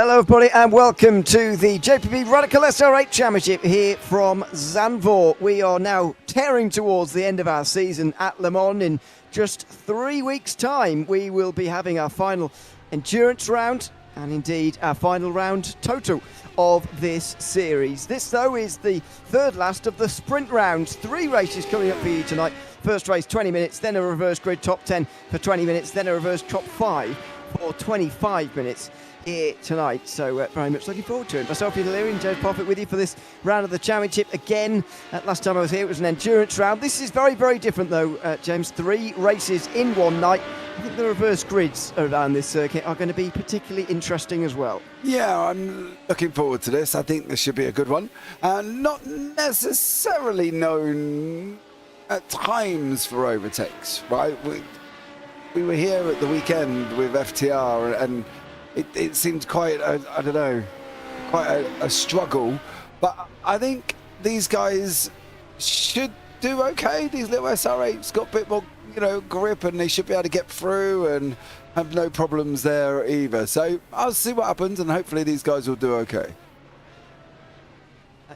Hello everybody and welcome to the JPB Radical SR8 Championship here from Zandvoort. We are now tearing towards the end of our season at Le Mans. In just 3 weeks' time we will be having our final endurance round and indeed our final round total of this series. This though is the third last of the sprint rounds. 3 races coming up for you tonight. First race 20 minutes, then a reverse grid top 10 for 20 minutes, then a reverse top 5 for 25 minutes. Here tonight, so very much looking forward to it. Myself, Ewan, and James Parfitt with you for this round of the championship again. Last time I was here, it was an endurance round. This is very, very different, though, James. 3 races in one night. I think the reverse grids around this circuit are going to be particularly interesting as well. Yeah, I'm looking forward to this. I think this should be a good one. Not necessarily known at times for overtakes, right? We were here at the weekend with FTR and it seemed quite, I don't know, quite a struggle. But I think these guys should do okay. These little SR8s got a bit more, grip, and they should be able to get through and have no problems there either. So I'll see what happens, and hopefully these guys will do okay.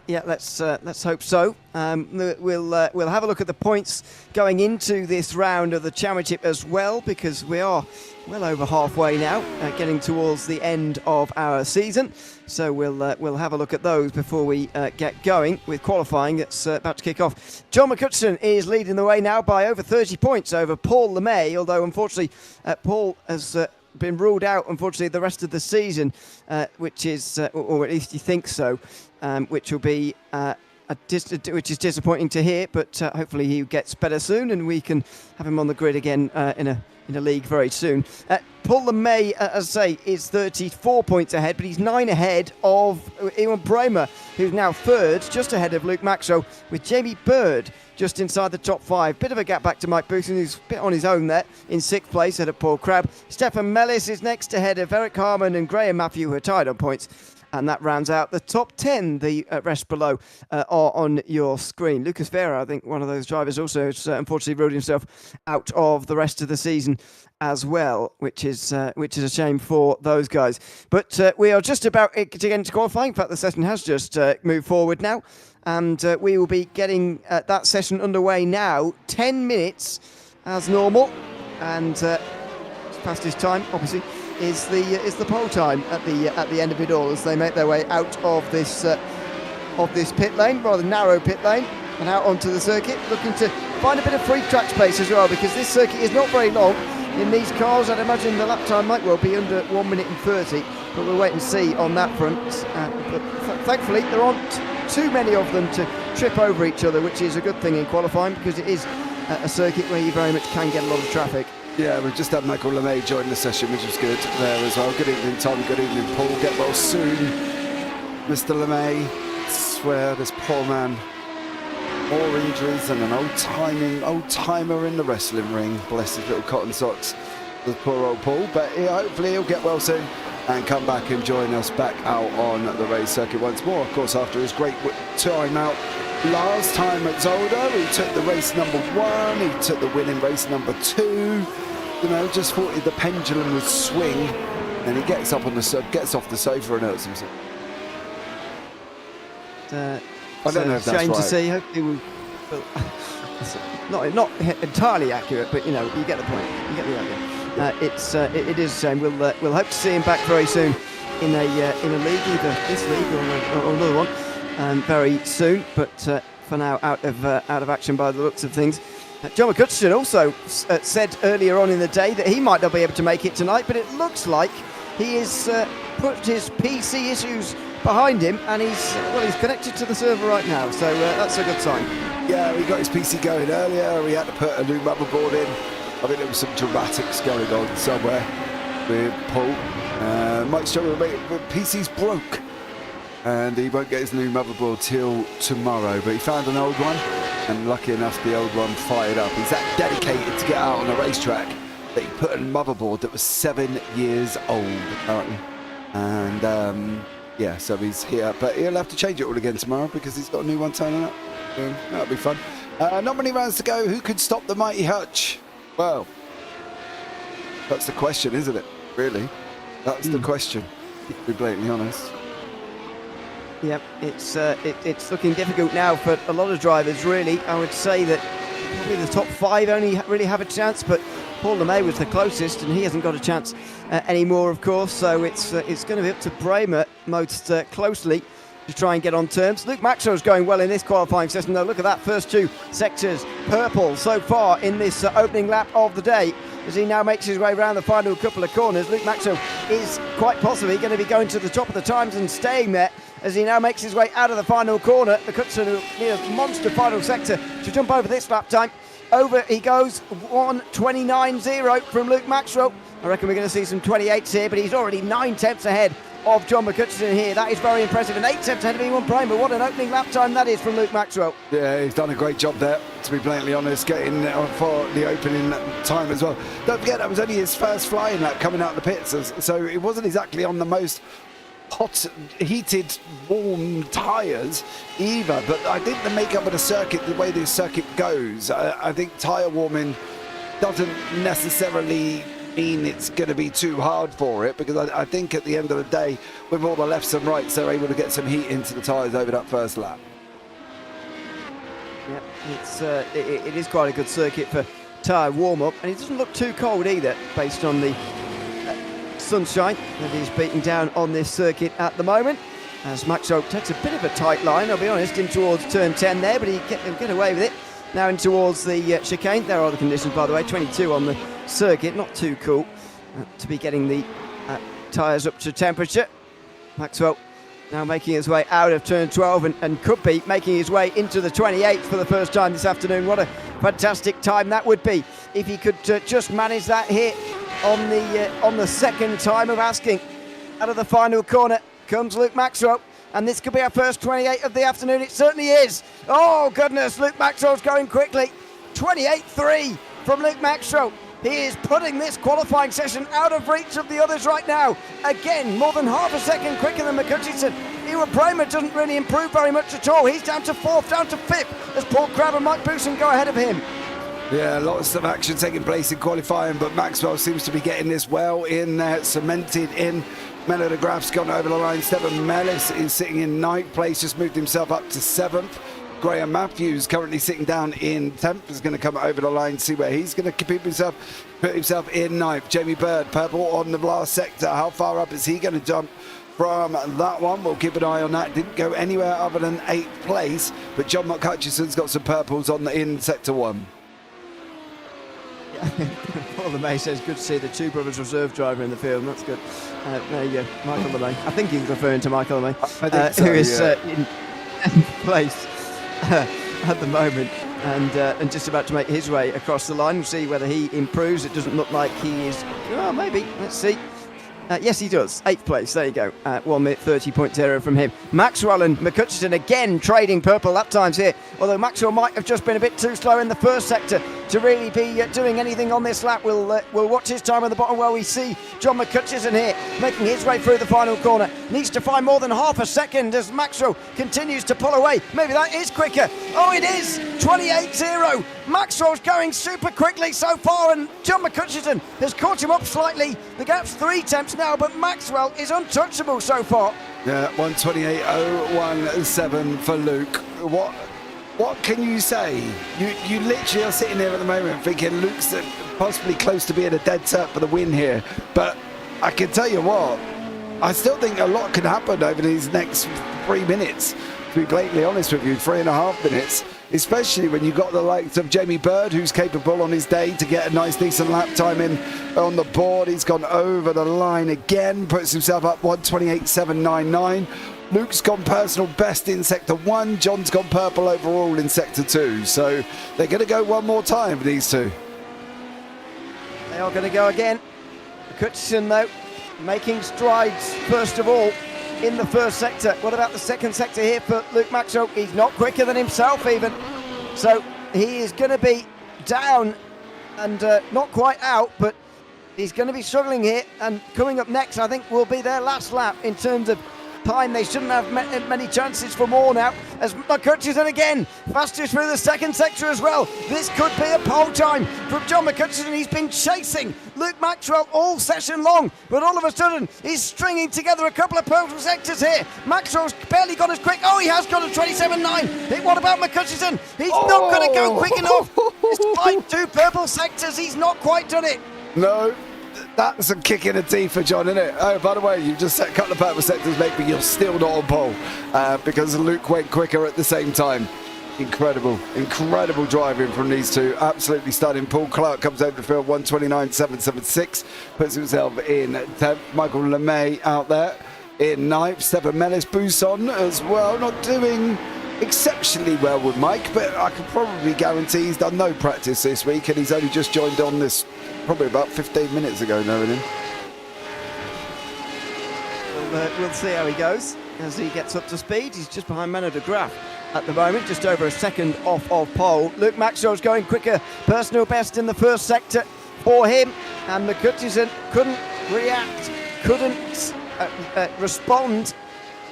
Yeah, let's hope so. We'll have a look at the points going into this round of the championship as well, because we are well over halfway now, getting towards the end of our season. So we'll have a look at those before we get going with qualifying. That's about to kick off. John McCutcheon is leading the way now by over 30 points over Paul LeMay, although unfortunately Paul has been ruled out, unfortunately, the rest of the season, which is, or at least he thinks so, which will be which is disappointing to hear, but hopefully he gets better soon and we can have him on the grid again in a league very soon. Paul LeMay, as I say, is 34 points ahead, but he's 9 ahead of Ewan, who's now third, just ahead of Luke Maxwell, with Jamie Bird just inside the top 5. Bit of a gap back to Mike Boothon, who's a bit on his own there in 6th place ahead of Paul Crabb. Stefan Mellis is next ahead of Eric Harmon and Graham Matthew, who are tied on points. And that rounds out the top 10. The rest below are on your screen. Lucas Vera, I think one of those drivers, also has unfortunately ruled himself out of the rest of the season as well, which is a shame for those guys. But we are just about to get into qualifying. In fact, the session has just moved forward now. And we will be getting that session underway now. 10 minutes as normal. And fastest time, obviously, is the pole time at the end of it all, as they make their way out of this pit lane, rather narrow pit lane, and out onto the circuit, looking to find a bit of free track space as well, because this circuit is not very long. In these cars, I'd imagine the lap time might well be under 1 minute and 30, but we'll wait and see on that front. But thankfully, there aren't too many of them to trip over each other, which is a good thing in qualifying, because it is a circuit where you very much can get a lot of traffic. Yeah, we've just had Michael LeMay join the session, which was good there as well. Good evening, Tom. Good evening, Paul. Get well soon, Mr. LeMay. I swear, this poor man. More injuries than an old timer in the wrestling ring. Bless his little cotton socks, the poor old Paul. But yeah, hopefully he'll get well soon and come back and join us back out on the race circuit once more. Of course, after his great time out last time at Zolder, he took the race number 1. He took the winning race number 2. Just thought the pendulum would swing, and he gets off the sofa and hurts himself. I don't know if that's shame right. To see. Hopefully not entirely accurate, but you get the point. You get the idea. It is a shame. We'll hope to see him back very soon in a league, either this league or another one, very soon. But for now, out of action by the looks of things. John McCutcheon also said earlier on in the day that he might not be able to make it tonight, but it looks like he has put his PC issues behind him, and he's connected to the server right now, so that's a good sign. Yeah, he got his PC going earlier. We had to put a new motherboard in. I think there was some dramatics going on somewhere with Paul. Might struggle, but PC's broke, and he won't get his new motherboard till tomorrow, but he found an old one, and lucky enough the old one fired up. He's that dedicated to get out on a racetrack that he put a motherboard that was 7 years old apparently, and yeah, so he's here, but he'll have to change it all again tomorrow because he's got a new one turning up. That'll be fun. Not many rounds to go. Who could stop the mighty Hutch? Well, that's the question, isn't it? Really, that's the question. to be blatantly honest. Yep, it's looking difficult now for a lot of drivers, really. I would say that probably the top 5 only really have a chance, but Paul Lemay was the closest, and he hasn't got a chance anymore, of course. So it's going to be up to Bremer most closely to try and get on terms. Luke Maxwell's going well in this qualifying session, though. Look at that, first 2 sectors purple so far in this opening lap of the day. As he now makes his way around the final couple of corners, Luke Maxwell is quite possibly going to be going to the top of the times and staying there as he now makes his way out of the final corner. McCutcheon near monster final sector to jump over this lap time. Over he goes, 1:29.0 from Luke Maxwell. I reckon we're going to see some 28s here, but he's already 9 tenths ahead of John McCutcheon here. That is very impressive, and 8 tenths ahead of Ewan Prime, but what an opening lap time that is from Luke Maxwell. Yeah, he's done a great job there, to be blatantly honest, getting for the opening time as well. Don't forget, that was only his first flying lap coming out of the pits, so it wasn't exactly on the most hot, heated, warm tyres either, but I think the makeup of the circuit, the way this circuit goes, I think tyre warming doesn't necessarily mean it's going to be too hard for it, because I think at the end of the day, with all the lefts and rights, they're able to get some heat into the tyres over that first lap. Yeah, it is quite a good circuit for tyre warm-up, and it doesn't look too cold either, based on the sunshine that is beating down on this circuit at the moment. As Maxwell takes a bit of a tight line, I'll be honest, in towards turn 10 there, but he'll get away with it. Now in towards the chicane. There are the conditions, by the way, 22 on the circuit, not too cool to be getting the tyres up to temperature. Maxwell now making his way out of turn 12 and could be making his way into the 28th for the first time this afternoon. What a fantastic time that would be if he could just manage that hit on the second time of asking. Out of the final corner comes Luke Maxwell, and this could be our first 28 of the afternoon. It certainly is. Oh goodness, Luke Maxwell's going quickly. 28.3 from Luke Maxwell. He is putting this qualifying session out of reach of the others right now. Again, more than half a second quicker than McCutcheon. Ewan Bremer doesn't really improve very much at all. He's down to 4th, down to 5th, as Paul Crabb and Mike Booson go ahead of him. Yeah, lots of action taking place in qualifying, but Maxwell seems to be getting this well in there, cemented in. Melo de Graaf's gone over the line. Stephen Mellis is sitting in 9th place, just moved himself up to 7th. Graham Matthews currently sitting down in 10th, is going to come over the line, see where he's going to put himself in 9th. Jamie Bird, purple on the last sector. How far up is he going to jump from that one? We'll keep an eye on that. Didn't go anywhere other than 8th place, but John McHutchison's got some purples in sector 1. Paul LeMay says, good to see the Two Brothers reserve driver in the field. That's good. There you go, Michael LeMay. I think he's referring to Michael LeMay, who is in place at the moment, and just about to make his way across the line. We'll see whether he improves. It doesn't look like he is. Well, maybe. Let's see. Yes, he does. 8th place. There you go. 1 minute 30.0 from him. Maxwell and McCutcheon again trading purple lap times here. Although Maxwell might have just been a bit too slow in the first sector to really be doing anything on this lap. We'll watch his time at the bottom where we see John McCutcheon here making his way through the final corner. Needs to find more than half a second as Maxwell continues to pull away. Maybe that is quicker. Oh, it is. 28.0. Maxwell's going super quickly so far, and John McCutcheon has caught him up slightly. The gap's 3 tenths now, but Maxwell is untouchable so far. Yeah, 1:28.017 for Luke. What can you say? You literally are sitting there at the moment thinking Luke's possibly close to being a dead cert for the win here. But I can tell you what, I still think a lot can happen over these next 3 minutes. To be blatantly honest with you, 3.5 minutes. Especially when you've got the likes of Jamie Bird, who's capable on his day to get a nice decent lap time in on the board. He's gone over the line again, puts himself up 1:28.799. Luke's gone personal best in sector 1. John's gone purple overall in sector 2. So they're going to go one more time, these two. They are going to go again. McCutcheon, though, making strides first of all in the first sector. What about the second sector here for Luke Maxwell? He's not quicker than himself even. So he is going to be down and not quite out, but he's going to be struggling here. And coming up next, I think, will be their last lap in terms of time. They shouldn't have many chances for more now, as McCutcheon again, fastest through the second sector as well. This could be a pole time from John McCutcheon. He's been chasing Luke Maxwell all session long, but all of a sudden he's stringing together a couple of pole sectors here. Maxwell's barely got as quick. Oh, he has got a 27.9. What about McCutcheon? He's not going to go quick enough. Despite 2 purple sectors, he's not quite done it. No, that's a kick in the teeth for John, isn't it? Oh, by the way, you've just set a couple of purple sectors, mate, but you're still not on pole because Luke went quicker at the same time. Incredible driving from these two. Absolutely stunning. Paul Clark comes over the field, 129.776, puts himself in 10th. Michael LeMay out there in 9th. Stefan Mellis, Buson as well, not doing exceptionally well with Mike, but I can probably guarantee he's done no practice this week, and he's only just joined on this probably about 15 minutes ago, knowing him. We'll see how he goes as he gets up to speed. He's just behind Menno de Graaf at the moment, just over a second off of pole. Luke Maxwell's going quicker, personal best in the first sector for him, and McCutcheon couldn't react, couldn't respond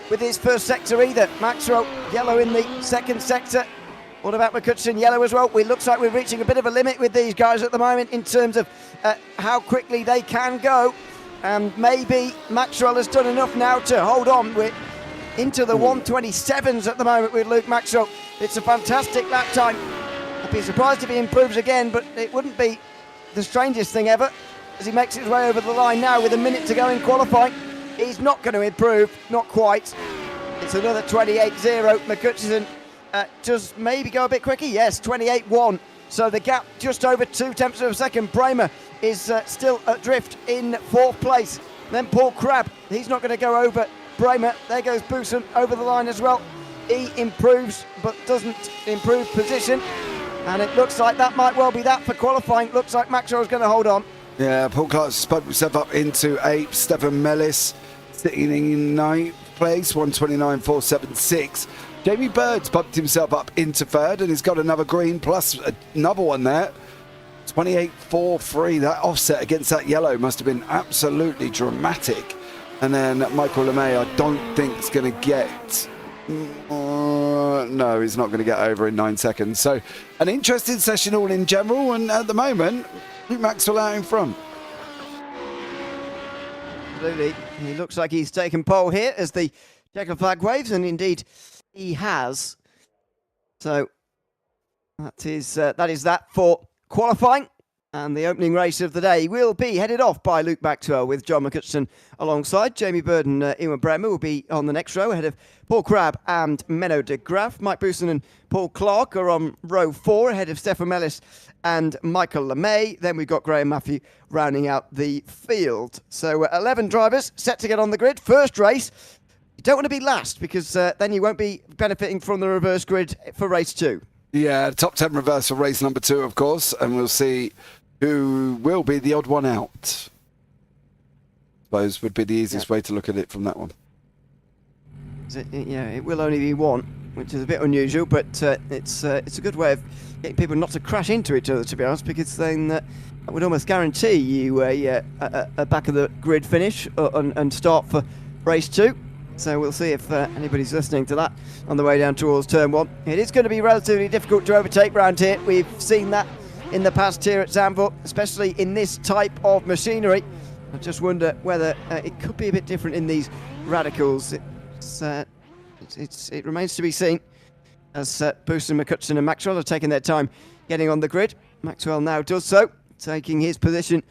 with his first sector either. Maxwell yellow in the second sector. What about McCutcheon? Yellow as well. It looks like we're reaching a bit of a limit with these guys at the moment in terms of how quickly they can go. And maybe Maxwell has done enough now to hold on. We're into the 127s at the moment with Luke Maxwell. It's a fantastic lap time. I'd be surprised if he improves again, but it wouldn't be the strangest thing ever as he makes his way over the line now with a minute to go in qualifying. He's not going to improve, not quite. It's another 28.0. McCutcheon does maybe go a bit quicker. Yes, 28.1. So the gap just over 0.2 of a second. Bramer is still adrift in 4th place. Then Paul Crabb, he's not going to go over Bramer. There goes Buson over the line as well. He improves but doesn't improve position. And it looks like that might well be that for qualifying. Looks like Maxwell's going to hold on. Yeah, Paul Clark's spun himself up into 8th. Stefan Mellis sitting in 9th place, 129.476. Jamie Bird's bumped himself up into 3rd and he's got another green plus another one there. 28.43. That offset against that yellow must have been absolutely dramatic. And then Michael LeMay, I don't think is going to get... no, he's not going to get over in 9 seconds. So an interesting session all in general, and at the moment, Luke Maxwell out in front. Absolutely. He looks like he's taken pole here as the checker flag waves, and indeed he has. So that is that for qualifying. And the opening race of the day will be headed off by Luke Maxwell with John McCutcheon alongside. Jamie Bird and Ewan Bremer will be on the next row ahead of Paul Crabb and Menno de Graaf. Mike Buson and Paul Clark are on row 4 ahead of Stefan Mellis and Michael LeMay. Then we've got Graham Matthew rounding out the field. So 11 drivers set to get on the grid. First race. You don't want to be last because then you won't be benefiting from the reverse grid for race 2. Yeah, top 10 reverse for race number 2, of course. And we'll see who will be the odd one out. I suppose would be the easiest way to look at it from that one. It will only be one, which is a bit unusual, but it's a good way of getting people not to crash into each other, to be honest, because then that would almost guarantee you a back of the grid finish and start for race 2. So we'll see if anybody's listening to that on the way down towards turn 1. It is going to be relatively difficult to overtake round here. We've seen that in the past here at Zandvoort, especially in this type of machinery. I just wonder whether it could be a bit different in these radicals. It remains to be seen as Buson, McCutcheon and Maxwell are taking their time getting on the grid. Maxwell now does so, taking his position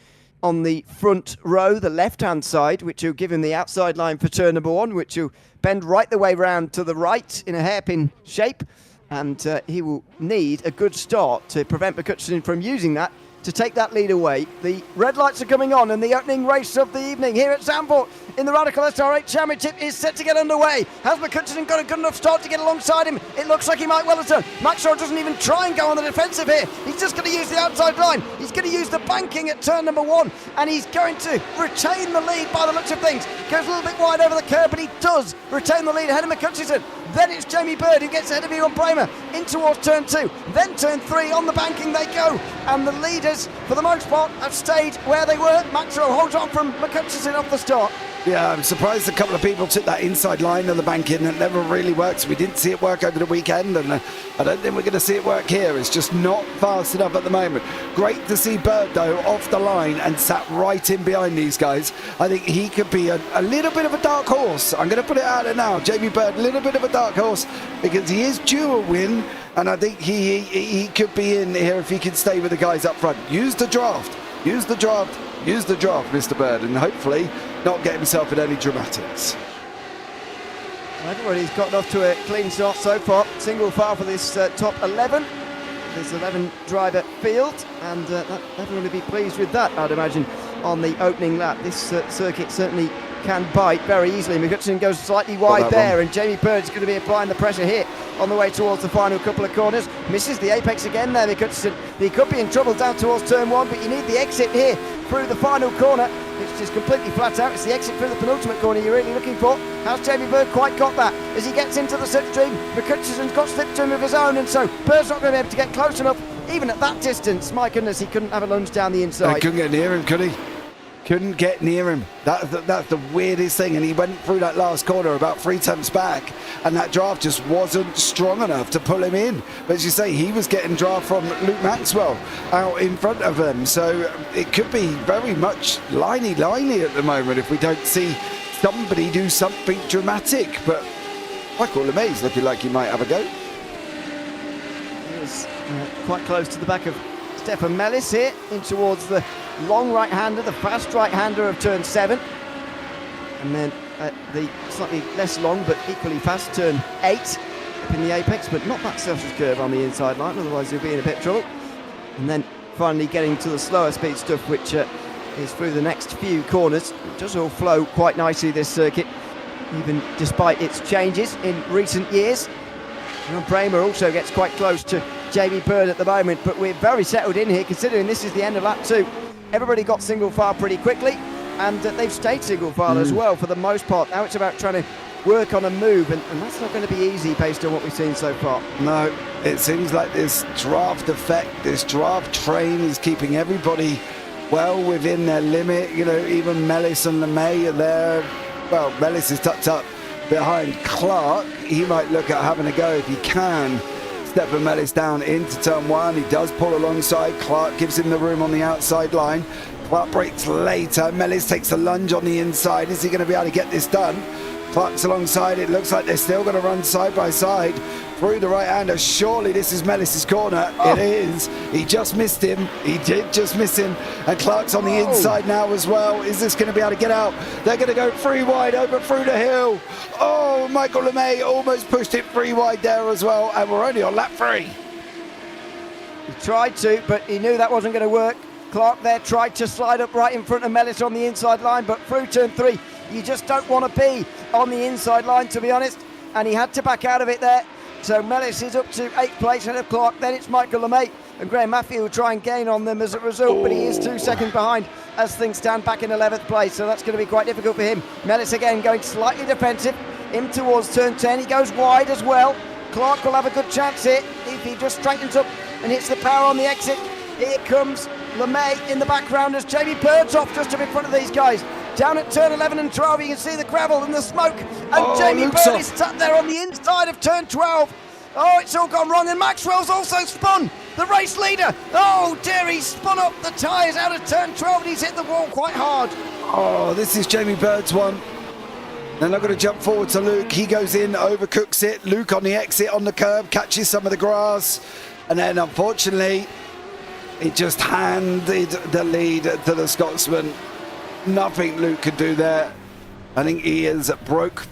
on the front row, the left-hand side, which will give him the outside line for turn number 1, which will bend right the way round to the right in a hairpin shape. And he will need a good start to prevent McCutcheon from using that to take that lead away. The red lights are coming on and the opening race of the evening here at Zandvoort in the Radical SR8 Championship is set to get underway. Has McCutcheon got a good enough start to get alongside him? It looks like he might well have done. Maxwell doesn't even try and go on the defensive here. He's just going to use the outside line. He's going to use the banking at turn number 1 and he's going to retain the lead by the looks of things. Goes a little bit wide over the curb, but he does retain the lead ahead of McCutcheon. Then it's Jamie Bird who gets ahead of Ewan Bremer in towards turn 2. Then turn 3, on the banking they go. And the leaders, for the most part, have stayed where they were. Maxwell holds on from McCutcheon off the start. Yeah, I'm surprised a couple of people took that inside line of the bank in. It never really works. We didn't see it work over the weekend, and I don't think we're going to see it work here. It's just not fast enough at the moment. Great to see Bird, though, off the line and sat right in behind these guys. I think he could be a little bit of a dark horse. I'm going to put it out there now. Jamie Bird, a little bit of a dark horse because he is due a win, and I think he could be in here if he can stay with the guys up front. Use the draft, Mr. Bird, and hopefully not get himself in any dramatics. Everybody's gotten off to a clean start so far. Single file for this top 11. There's 11 driver field, and everyone will be pleased with that, I'd imagine, on the opening lap. This circuit certainly can bite very easily. McCutcheon goes slightly wide there, and Jamie Bird's going to be applying the pressure here on the way towards the final couple of corners. Misses the apex again there, McCutcheon. He could be in trouble down towards turn 1, but you need the exit here through the final corner, which is completely flat out. It's the exit through the penultimate corner you're really looking for. Has Jamie Bird quite got that? As he gets into the slipstream, McCutcheon's got slipstream of his own, and so Bird's not going to be able to get close enough, even at that distance. My goodness, he couldn't have a lunge down the inside. He couldn't get near him, could he? Couldn't get near him. That's the weirdest thing. And he went through that last corner about 3 tenths back, and that draft just wasn't strong enough to pull him in. But as you say, he was getting draft from Luke Maxwell out in front of him. So it could be very much liney at the moment if we don't see somebody do something dramatic. But Michael LeMay's looking like he might have a go. He was quite close to the back of Stefan Mellis here, in towards the long right-hander, the fast right-hander of turn 7. And then the slightly less long but equally fast turn 8 up in the apex, but not that surface curve on the inside line, otherwise you'll be in a bit of trouble. And then finally getting to the slower speed stuff, which is through the next few corners. It does all flow quite nicely, this circuit, even despite its changes in recent years. And Bramer also gets quite close to Jamie Bird at the moment, but we're very settled in here considering this is the end of lap 2. Everybody got single file pretty quickly, and they've stayed single file as well for the most part. Now it's about trying to work on a move, and that's not going to be easy based on what we've seen so far. No, it seems like this draft effect, this draft train is keeping everybody well within their limit. You know, even Mellis and LeMay are there. Well, Mellis is tucked up behind Clark. He might look at having a go if he can. Stefan Mellis down into turn 1. He does pull alongside. Clark gives him the room on the outside line. Clark breaks later. Mellis takes a lunge on the inside. Is he going to be able to get this done? Clark's alongside. It looks like they're still going to run side by side through the right-hander. Surely this is Mellis's corner. It is. He just missed him. He did just miss him. And Clark's on the inside now as well. Is this going to be able to get out? They're going to go 3 wide over through the hill. Oh, Michael LeMay almost pushed it 3 wide there as well. And we're only on lap 3. He tried to, but he knew that wasn't going to work. Clark there tried to slide up right in front of Mellis on the inside line, but through turn 3, you just don't want to be on the inside line, to be honest. And he had to back out of it there. So Mellis is up to 8th place ahead of Clark. Then it's Michael LeMay, and Graham Matthew will try and gain on them as a result, but he is 2 seconds behind as things stand, back in 11th place. So that's going to be quite difficult for him. Mellis again going slightly defensive, in towards turn 10. He goes wide as well. Clark will have a good chance here if he just straightens up and hits the power on the exit. Here comes LeMay in the background as Jamie Bird's off just up in front of these guys. Down at turn 11 and 12, you can see the gravel and the smoke. And Jamie Bird is sat there on the inside of turn 12. Oh, it's all gone wrong. And Maxwell's also spun, the race leader. Oh dear, he's spun up the tyres out of turn 12 and he's hit the wall quite hard. Oh, this is Jamie Bird's one. They're not going to jump forward to Luke. He goes in, overcooks it. Luke on the exit on the curb, catches some of the grass. And then, unfortunately, it just handed the lead to the Scotsman. Nothing Luke could do there. I think he is broke.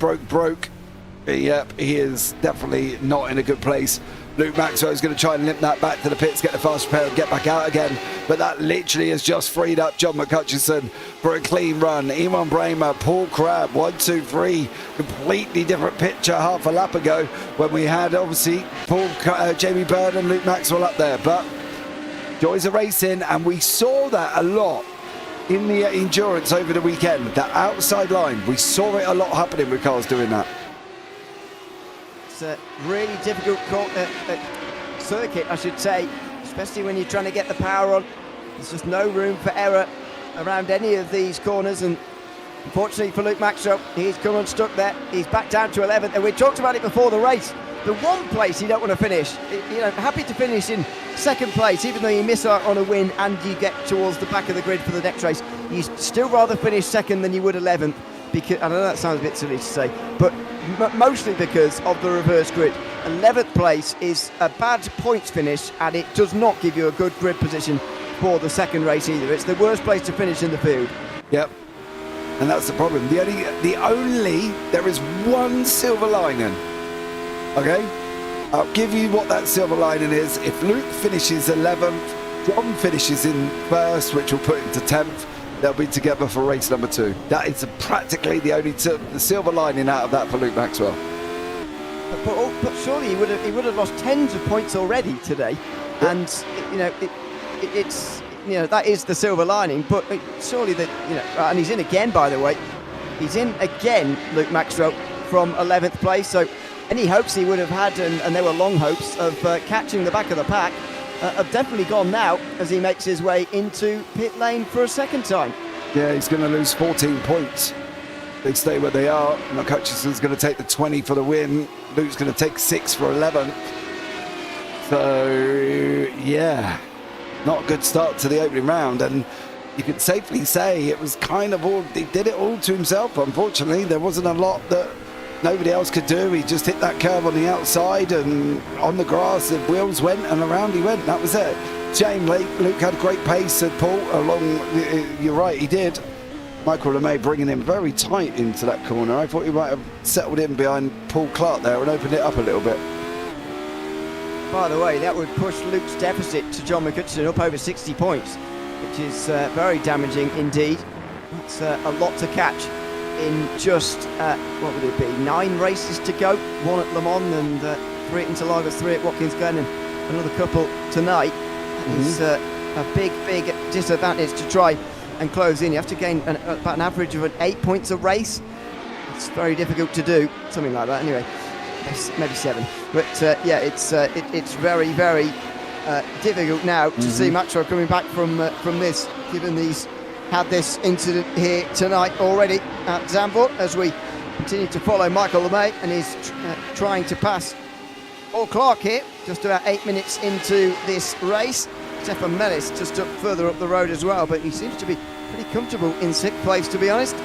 Yep, he is definitely not in a good place. Luke Maxwell is going to try and limp that back to the pits, get the fast repair and get back out again. But that literally has just freed up John McCutcheon for a clean run. Ewan Bramer, Paul Crabb, 1, 2, 3. Completely different picture half a lap ago when we had obviously Jamie Bird and Luke Maxwell up there. But joys of racing, and we saw that a lot in the endurance over the weekend. That outside line, we saw it a lot happening with cars doing that. It's a really difficult circuit, I should say, especially when you're trying to get the power on. There's just no room for error around any of these corners, and Unfortunately for Luke Maxwell, he's come unstuck there. He's back down to 11th, and we talked about it before the race. The one place you don't want to finish, happy to finish in second place, even though you miss out on a win and you get towards the back of the grid for the next race. You still rather finish second than you would 11th, because I know that sounds a bit silly to say, but mostly because of the reverse grid. 11th place is a bad points finish, and it does not give you a good grid position for the second race either. It's the worst place to finish in the field. Yep. And that's the problem. There is one silver lining. Okay? I'll give you what that silver lining is. If Luke finishes 11th, John finishes in first, which will put him to 10th, they'll be together for race number 2. That is practically the only the silver lining out of that for Luke Maxwell. But surely he would have lost tens of points already today, and that is the silver lining. But surely and he's in again, by the way. He's in again, Luke Maxwell, from 11th place. So any hopes he would have had, and there were long hopes of catching the back of the pack, have definitely gone now as he makes his way into pit lane for a second time. Yeah, he's going to lose 14 points. They stay where they are. McCutcheon's going to take the 20 for the win. Luke's going to take 6 for 11th. So, yeah, not a good start to the opening round. And you could safely say it was kind of all, he did it all to himself, unfortunately. There wasn't a lot that nobody else could do. He just hit that curve on the outside, and on the grass, the wheels went, and around he went. That was it. Shame, Luke had great pace, said Paul, along, you're right, he did. Michael LeMay bringing him very tight into that corner. I thought he might have settled in behind Paul Clark there and opened it up a little bit. By the way, that would push Luke's deficit to John McCutcheon up over 60 points, which is very damaging indeed. That's a lot to catch in just, what would it be, 9 races to go. 1 at Le Mans and 3 at Interlagos, 3 at Watkins Glen, and another couple tonight. It's a big disadvantage to try and close in. You have to gain about an average of 8 points a race. It's very difficult to do, something like that anyway. Maybe 7, but yeah, it's very, very difficult now to see Maxwell coming back from this, given he's had this incident here tonight already at Zandvoort, as we continue to follow Michael LeMay, and he's trying to pass Paul Clark here, just about 8 minutes into this race. Stefan Mellis just further up the road as well, but he seems to be pretty comfortable in 6th place, to be honest.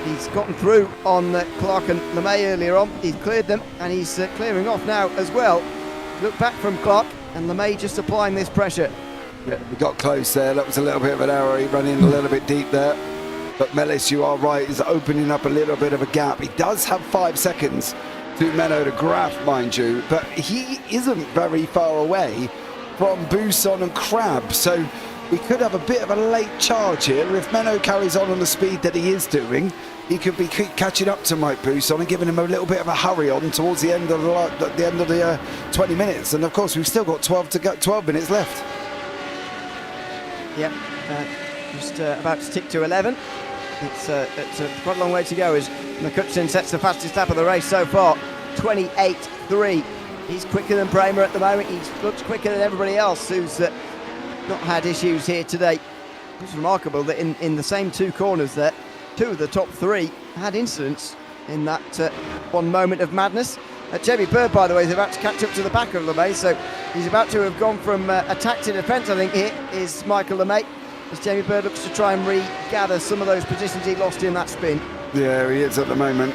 He's gotten through on Clark and LeMay earlier on. He's cleared them, and he's clearing off now as well. Look back from Clark, and LeMay just applying this pressure. Yeah, he got close there. That was a little bit of an error. He ran in a little bit deep there. But Mellis, you are right, is opening up a little bit of a gap. He does have 5 seconds to Menno de Graaf, mind you, but he isn't very far away from Buisson and Crab, so we could have a bit of a late charge here. If Menno carries on the speed that he is doing, he could be catching up to Mike Buisson and giving him a little bit of a hurry on towards the end of the 20 minutes. And of course, we've still got 12 minutes left. Yep, just about to stick to 11. It's quite a long way to go as McCutcheon sets the fastest lap of the race so far, 28.3. He's quicker than Bramer at the moment. He looks quicker than everybody else who's not had issues here today. It's remarkable that in the same 2 corners there, 2 of the top 3 had incidents in that one moment of madness. Jamie Bird, by the way, is about to catch up to the back of LeMay, so he's about to have gone from attack to defence, I think. Here is Michael LeMay, as Jamie Bird looks to try and regather some of those positions he lost in that spin. Yeah, he is at the moment.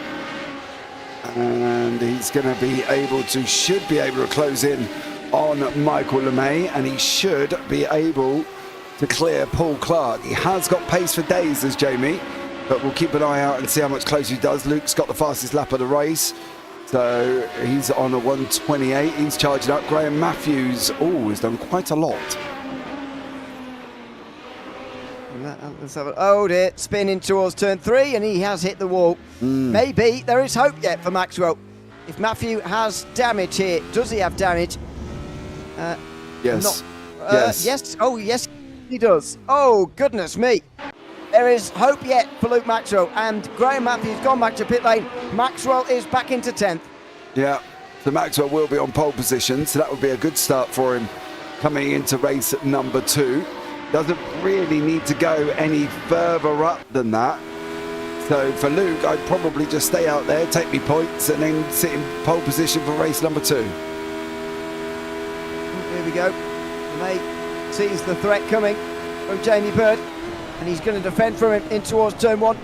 And he's going to should be able to close in on Michael LeMay, and he should be able to clear Paul Clark. He has got pace for days, as Jamie, but we'll keep an eye out and see how much closer he does. Luke's got the fastest lap of the race, so he's on a 1:28. He's charging up. Graham Matthews, has done quite a lot. Let's have it. Spinning towards turn 3, and he has hit the wall. Maybe there is hope yet for Maxwell. If Matthew has damage here, does he have damage? Yes. Yes. Oh, yes, he does. Oh, goodness me. There is hope yet for Luke Maxwell, and Graham Matthews gone back to pit lane. Maxwell is back into 10th. Yeah, so Maxwell will be on pole position, so that would be a good start for him coming into race number 2. Doesn't really need to go any further up than that. So for Luke, I'd probably just stay out there, take me points, and then sit in pole position for race number 2. Here we go. May sees the threat coming from Jamie Bird, and he's going to defend from him in towards turn 1.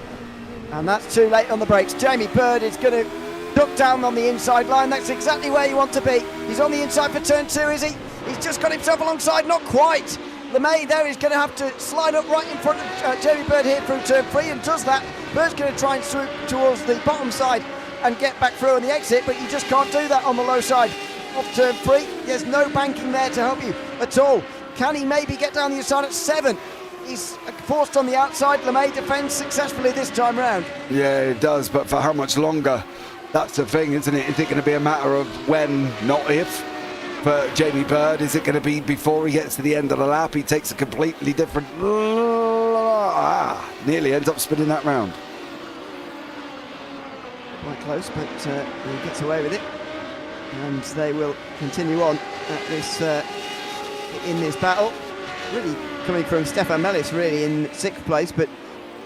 And that's too late on the brakes. Jamie Bird is going to duck down on the inside line. That's exactly where you want to be. He's on the inside for turn 2, is he? He's just got himself alongside, not quite. LeMay there is going to have to slide up right in front of Jamie Bird here through turn 3, and does that. Bird's going to try and swoop towards the bottom side and get back through on the exit, but you just can't do that on the low side of turn 3. There's no banking there to help you at all. Can he maybe get down the inside at 7? He's forced on the outside. LeMay defends successfully this time round. Yeah, it does, but for how much longer? That's the thing, isn't it? Is it going to be a matter of when, not if, for Jamie Bird? Is it going to be before he gets to the end of the lap? He takes a completely different... nearly ends up spinning that round. Quite close, but he gets away with it. And they will continue on at this in this battle. Really coming from Stefan Mellis, really, in 6th place, but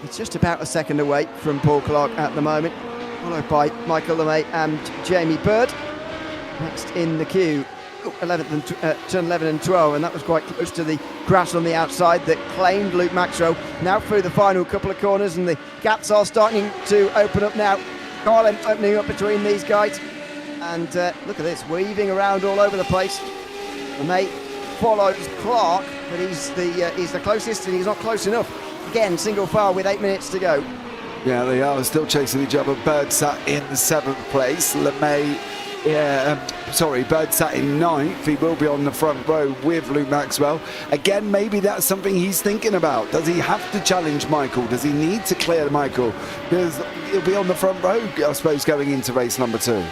it's just about a second away from Paul Clark at the moment, followed by Michael LeMay and Jamie Bird. Next in the queue, 11th and turn 11 and 12, and that was quite close to the grass on the outside that claimed Luke Maxwell. Now through the final couple of corners, and the gaps are starting to open up now. Carlin opening up between these guys, and look at this, weaving around all over the place. LeMay follows Clark, but he's the closest, and he's not close enough. Again, single file with 8 minutes to go. Yeah, they are still chasing each other. Bird sat in 7th place. LeMay, Bird sat in 9th. He will be on the front row with Luke Maxwell. Again, maybe that's something he's thinking about. Does he have to challenge Michael? Does he need to clear Michael? Because he'll be on the front row, I suppose, going into race number 2.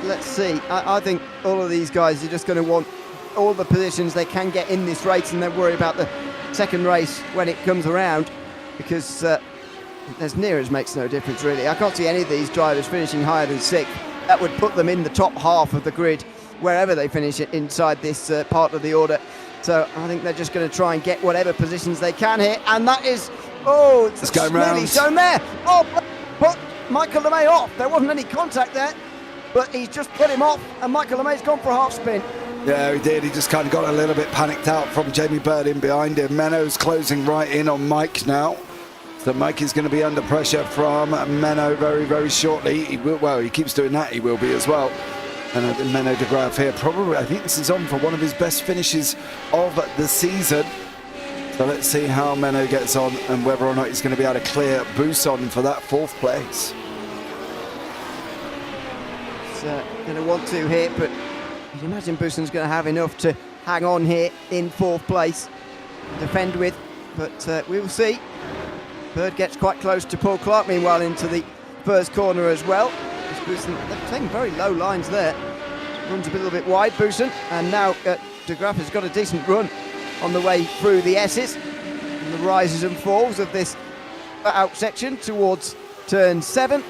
Let's see. I think all of these guys are just going to want all the positions they can get in this race, and then worry about the second race when it comes around, because as near as makes no difference really. I can't see any of these drivers finishing higher than 6th. That would put them in the top half of the grid wherever they finish it inside this part of the order. So I think they're just going to try and get whatever positions they can here, and that is it's nearly shown there. Put Michael LeMay off. There wasn't any contact there, but he's just put him off, and Michael LeMay's gone for a half spin. Yeah, he did. He just kind of got a little bit panicked out from Jamie Bird in behind him. Menno's closing right in on Mike now. So Mike is going to be under pressure from Menno very, very shortly. He keeps doing that. He will be as well. And Menno de Graaf here, probably, I think this is on for one of his best finishes of the season. So let's see how Menno gets on and whether or not he's going to be able to clear Buson for that 4th place. He's going to want to here, but you'd imagine Buson's going to have enough to hang on here in 4th place, defend with, but we will see. Bird gets quite close to Paul Clark, meanwhile, into the first corner as well. Buson, they're taking very low lines there. Runs a little bit wide, Buson, and now de Graaf has got a decent run on the way through the S's and the rises and falls of this out section towards turn 7.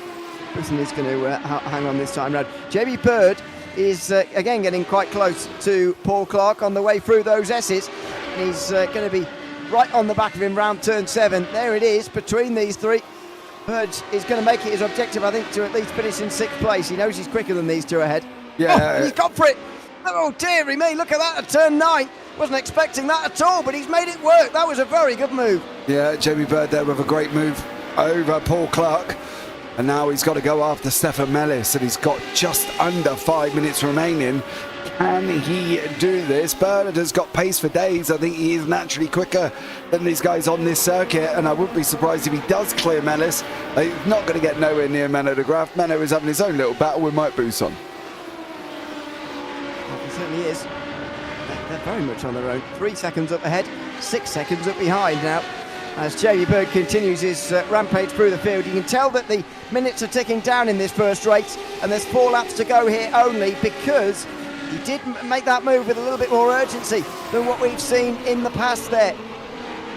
Buson is going to hang on this time round. Jamie Bird is again getting quite close to Paul Clark on the way through those S's, and he's going to be right on the back of him round turn 7. There it is between these 3. Bird is going to make it his objective, I think, to at least finish in 6th place. He knows he's quicker than these 2 ahead. Yeah, he's got for it. Oh dearie me, look at that at turn 9. Wasn't expecting that at all, but he's made it work. That was a very good move. Yeah, Jamie Bird there with a great move over Paul Clark. And now he's got to go after Stefan Mellis, and he's got just under 5 minutes remaining. Can he do this? Bird has got pace for days. I think he is naturally quicker than these guys on this circuit, and I wouldn't be surprised if he does clear Mellis. He's not going to get nowhere near Menno de Graaf. Menno is having his own little battle with Mike Buson. Well, he certainly is. They're very much on their own. 3 seconds up ahead, 6 seconds up behind now. As Jamie Bird continues his rampage through the field, you can tell that the minutes are ticking down in this first race, and there's 4 laps to go here only, because he did make that move with a little bit more urgency than what we've seen in the past there.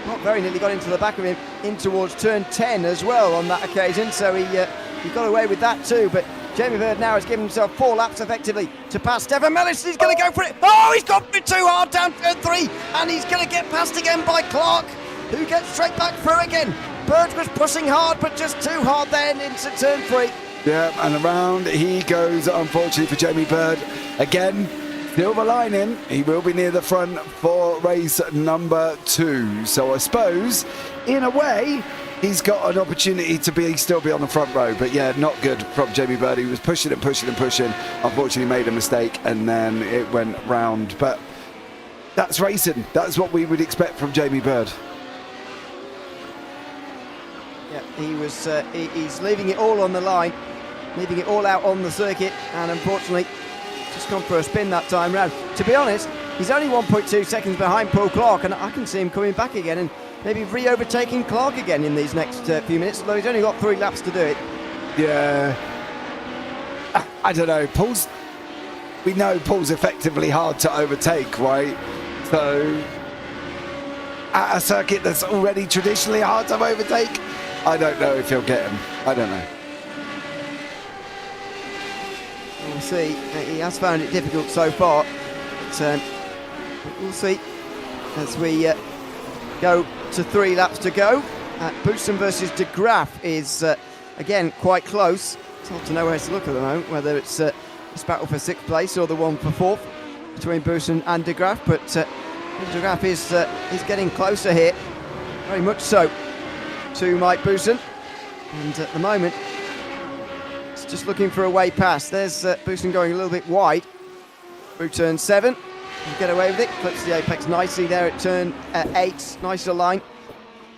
Not very nearly got into the back of him in towards turn 10 as well on that occasion, so he got away with that too. But Jamie Bird now has given himself 4 laps effectively to pass Stefan Mellis. He's going to go for it. Oh, he's gone for it too hard down turn 3, and he's going to get passed again by Clark. who gets straight back through again. Bird was pushing hard, but just too hard then into turn 3. Yeah, and around he goes, unfortunately for Jamie Bird. Again, silver lining, he will be near the front for race number 2. So I suppose, in a way, he's got an opportunity to still be on the front row. But yeah, not good from Jamie Bird. He was pushing and pushing and pushing. Unfortunately made a mistake and then it went round. But that's racing. That's what we would expect from Jamie Bird. Yeah, he was. He's leaving it all on the line, leaving it all out on the circuit, and unfortunately, just gone for a spin that time round. To be honest, he's only 1.2 seconds behind Paul Clark, and I can see him coming back again and maybe re-overtaking Clark again in these next few minutes. Although he's only got 3 laps to do it. Yeah, I don't know. We know Paul's effectively hard to overtake, right? So at a circuit that's already traditionally hard to overtake, I don't know if he'll get him. I don't know. We'll see. He has found it difficult so far, but we'll see as we go to 3 laps to go. Boutsen versus De Graaf is again quite close. It's hard to know where to look at the moment, whether it's this battle for 6th place or the one for 4th between Boutsen and De Graaf, but De Graaf is getting closer here, very much so, to Mike Boutsen, and at the moment it's just looking for a way past. There's Boutsen going a little bit wide through turn 7. He'll get away with it, clips the apex nicely there at turn 8, nicer line.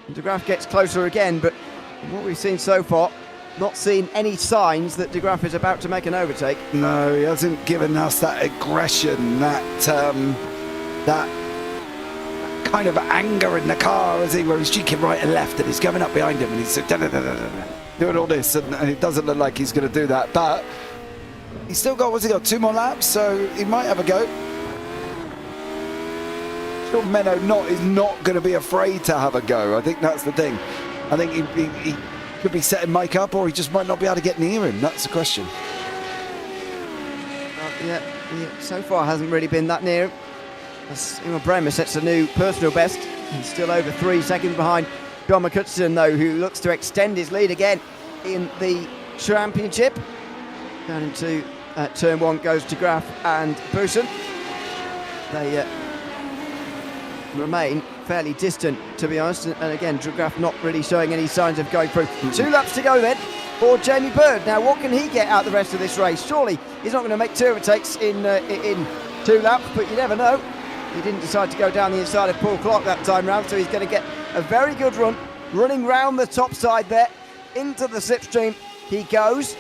And De Graaf gets closer again, but from what we've seen so far, not seen any signs that De Graaf is about to make an overtake. No, he hasn't given us that aggression, that kind of anger in the car, where he's cheeking right and left and he's coming up behind him and he's doing all this, and it doesn't look like he's going to do that. But he's still got, what's he got, 2 more laps, so he might have a go. Sure, Menno is not going to be afraid to have a go. I think that's the thing. I think he could be setting Mike up, or he just might not be able to get near him. That's the question. Yeah, so far hasn't really been that near him. As Ewan Bremer sets a new personal best. He's still over 3 seconds behind John McCutcheon, though, who looks to extend his lead again in the championship. Down into turn 1 goes De Graaf and Boutsen. They remain fairly distant, to be honest, and again, De Graaf not really showing any signs of going through. 2 laps to go then for Jamie Bird. Now, what can he get out the rest of this race? Surely he's not going to make 2 overtakes in 2 laps, but you never know. He didn't decide to go down the inside of Paul Clark that time round, so he's going to get a very good run, running round the top side there, into the slipstream he goes,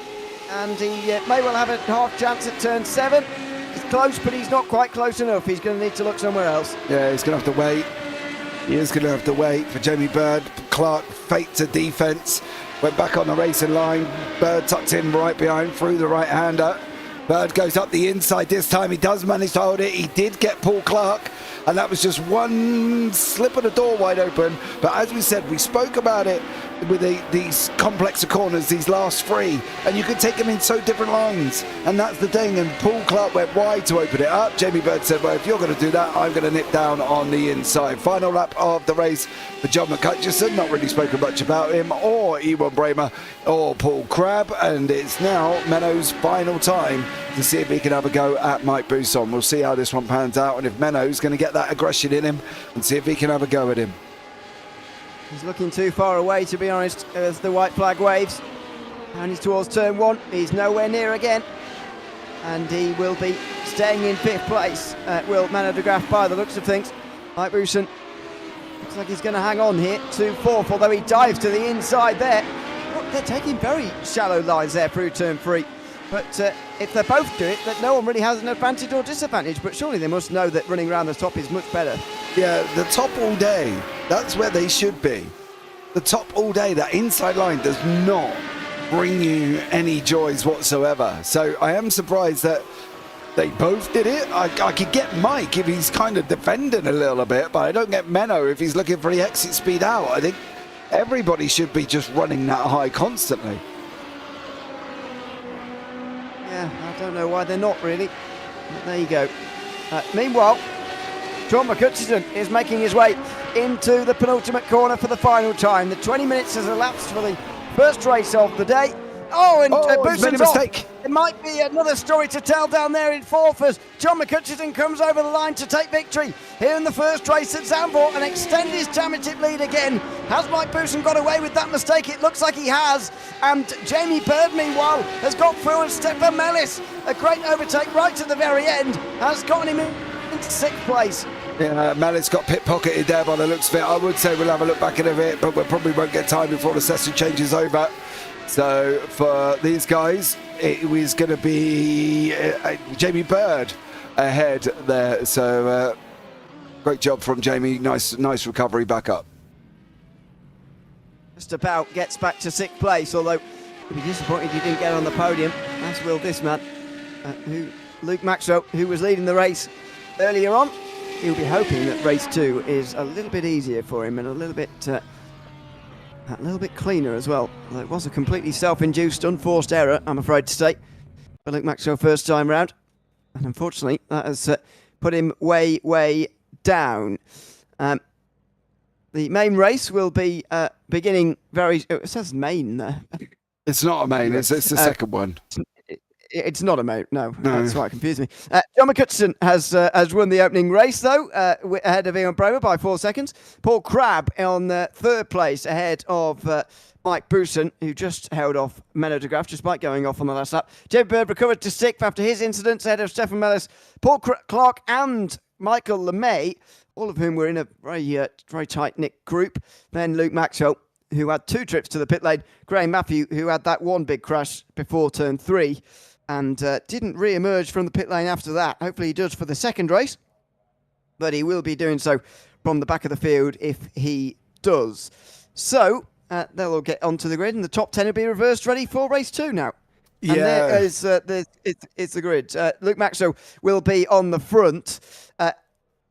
and he may well have a half chance at turn 7. He's close, but he's not quite close enough. He's going to need to look somewhere else. Yeah, he's going to have to wait. He is going to have to wait for Jamie Bird. Clark faked a defence, went back on the racing line. Bird tucked in right behind, through the right-hander. Bird goes up the inside this time. He does manage to hold it. He did get Paul Clark, and that was just one slip of the door wide open. But as we said, we spoke about it with these complex of corners, these last 3, and you could take them in so different lines, and that's the thing. And Paul Clark went wide to open it up. Jamie Bird said, well, if you're going to do that, I'm going to nip down on the inside. Final lap of the race for John McCutcheon. Not really spoken much about him, or Ewan Bremer, or Paul Crabb, and it's now Menno's final time to see if he can have a go at Mike Boutsen. We'll see how this one pans out, and if Menno's going to get that aggression in him, and see if he can have a go at him. He's looking too far away, to be honest, as the white flag waves. And he's towards turn 1. He's nowhere near again. And he will be staying in 5th place. Will Menno De Graaf, by the looks of things. Mike Boutsen looks like he's going to hang on here to 4th, although he dives to the inside there. Look, they're taking very shallow lines there through turn 3. But if they both do it, that no one really has an advantage or disadvantage. But surely they must know that running around the top is much better. Yeah, the top all day, that's where they should be. The top all day, that inside line does not bring you any joys whatsoever. So I am surprised that they both did it. I could get Mike if he's kind of defending a little bit, but I don't get Menno if he's looking for the exit speed out. I think everybody should be just running that high constantly. Yeah, I don't know why they're not really. But there you go. Meanwhile, John McCutcheon is making his way into the penultimate corner for the final time. The 20 minutes has elapsed for the first race of the day. Oh, and he's made a Booson's mistake. It might be another story to tell down there in fourth as John McCutcheon comes over the line to take victory here in the first race at Zandvoort and extend his championship lead again. Has Mike Booson got away with that mistake? It looks like he has. And Jamie Bird, meanwhile, has got through, and Stefan Mellis, a great overtake right at the very end, has gotten him into sixth place. Yeah, Mellis got pit-pocketed there by the looks of it. I would say we'll have a look back at it, but we probably won't get time before the session changes over. So for these guys, it was going to be Jamie Bird ahead there. So great job from Jamie. Nice recovery back up. Just about gets back to sixth place, although he'll be disappointed he didn't get on the podium, as will this man, Luke Maxwell, who was leading the race earlier on. He'll be hoping that race 2 is a little bit easier for him and a little bit cleaner as well. It was a completely self-induced, unforced error, I'm afraid to say, for Luke Maxwell first time round. And unfortunately, that has put him way down. The main race will be beginning very... It says main there. It's not a main, it's the second one. It's not a main, no. That's why it confused me. John McCutcheon has won the opening race, though, ahead of Ewan Bromer by 4 seconds. Paul Crabb on third place ahead of Mike Booson, who just held off Menno de Graaf, despite going off on the last lap. Jeb Bird recovered to sixth after his incidents ahead of Stefan Mellis, Paul Clark and Michael LeMay, all of whom were in a very tight-knit group. Then Luke Maxwell, who had 2 trips to the pit lane. Graham Matthew, who had that one big crash before turn 3. And didn't re-emerge from the pit lane after that. Hopefully he does for the second race. But he will be doing so from the back of the field if he does. So they'll all get onto the grid and the top 10 will be reversed ready for race 2 now. Yeah. And there is it's the grid. Luke Maxwell will be on the front,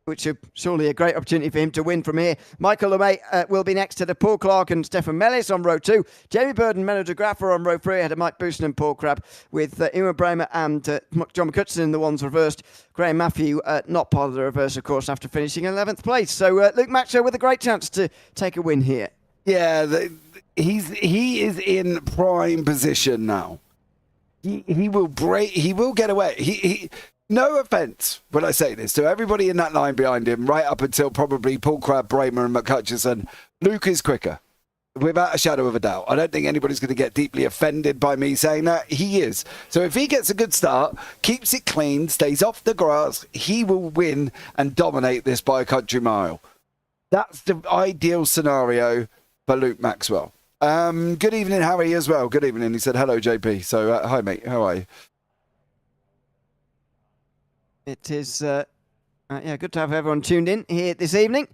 which is surely a great opportunity for him to win from here. Michael LeMay will be next to Paul Clark and Stefan Mellis on row 2. Jamie Bird and Menno de Graaf are on row 3 ahead of Mike Booson and Paul Crabb, with Ewan Bromer and John McCutcheon in the ones reversed. Graham Matthew not part of the reverse, of course, after finishing 11th place. So Luke Maxwell with a great chance to take a win here. Yeah, he is in prime position now. He will break. He will get away. No offence when I say this to everybody in that line behind him, right up until probably Paul Crabb, Bramer and McCutcheon. Luke is quicker, without a shadow of a doubt. I don't think anybody's going to get deeply offended by me saying that. He is. So if he gets a good start, keeps it clean, stays off the grass, he will win and dominate this by a country mile. That's the ideal scenario for Luke Maxwell. Good evening, Harry, as well. Good evening. He said, hello, JP. So, hi, mate. How are you? It is good to have everyone tuned in here this evening.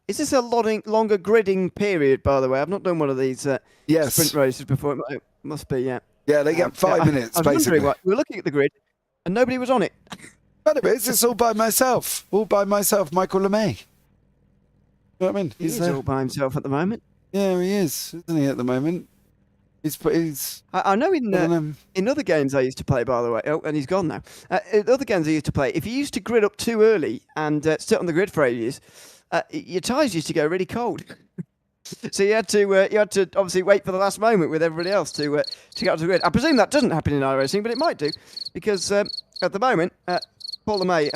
Is this a longer gridding period, by the way? I've not done one of these yes. sprint races before. It must be, yeah. Yeah, they get 5 minutes, I was basically. wondering we were looking at the grid, and nobody was on it. But it is. It's all by myself. All by myself, Michael LeMay. You know what I mean? He's all by himself at the moment. Yeah, he is, isn't he, at the moment? I know in other games I used to play, by the way, and he's gone now. In other games I used to play, if you used to grid up too early and sit on the grid for ages, your tyres used to go really cold. So you had to obviously wait for the last moment with everybody else to get onto the grid. I presume that doesn't happen in iRacing, but it might do, because at the moment, Michael LeMay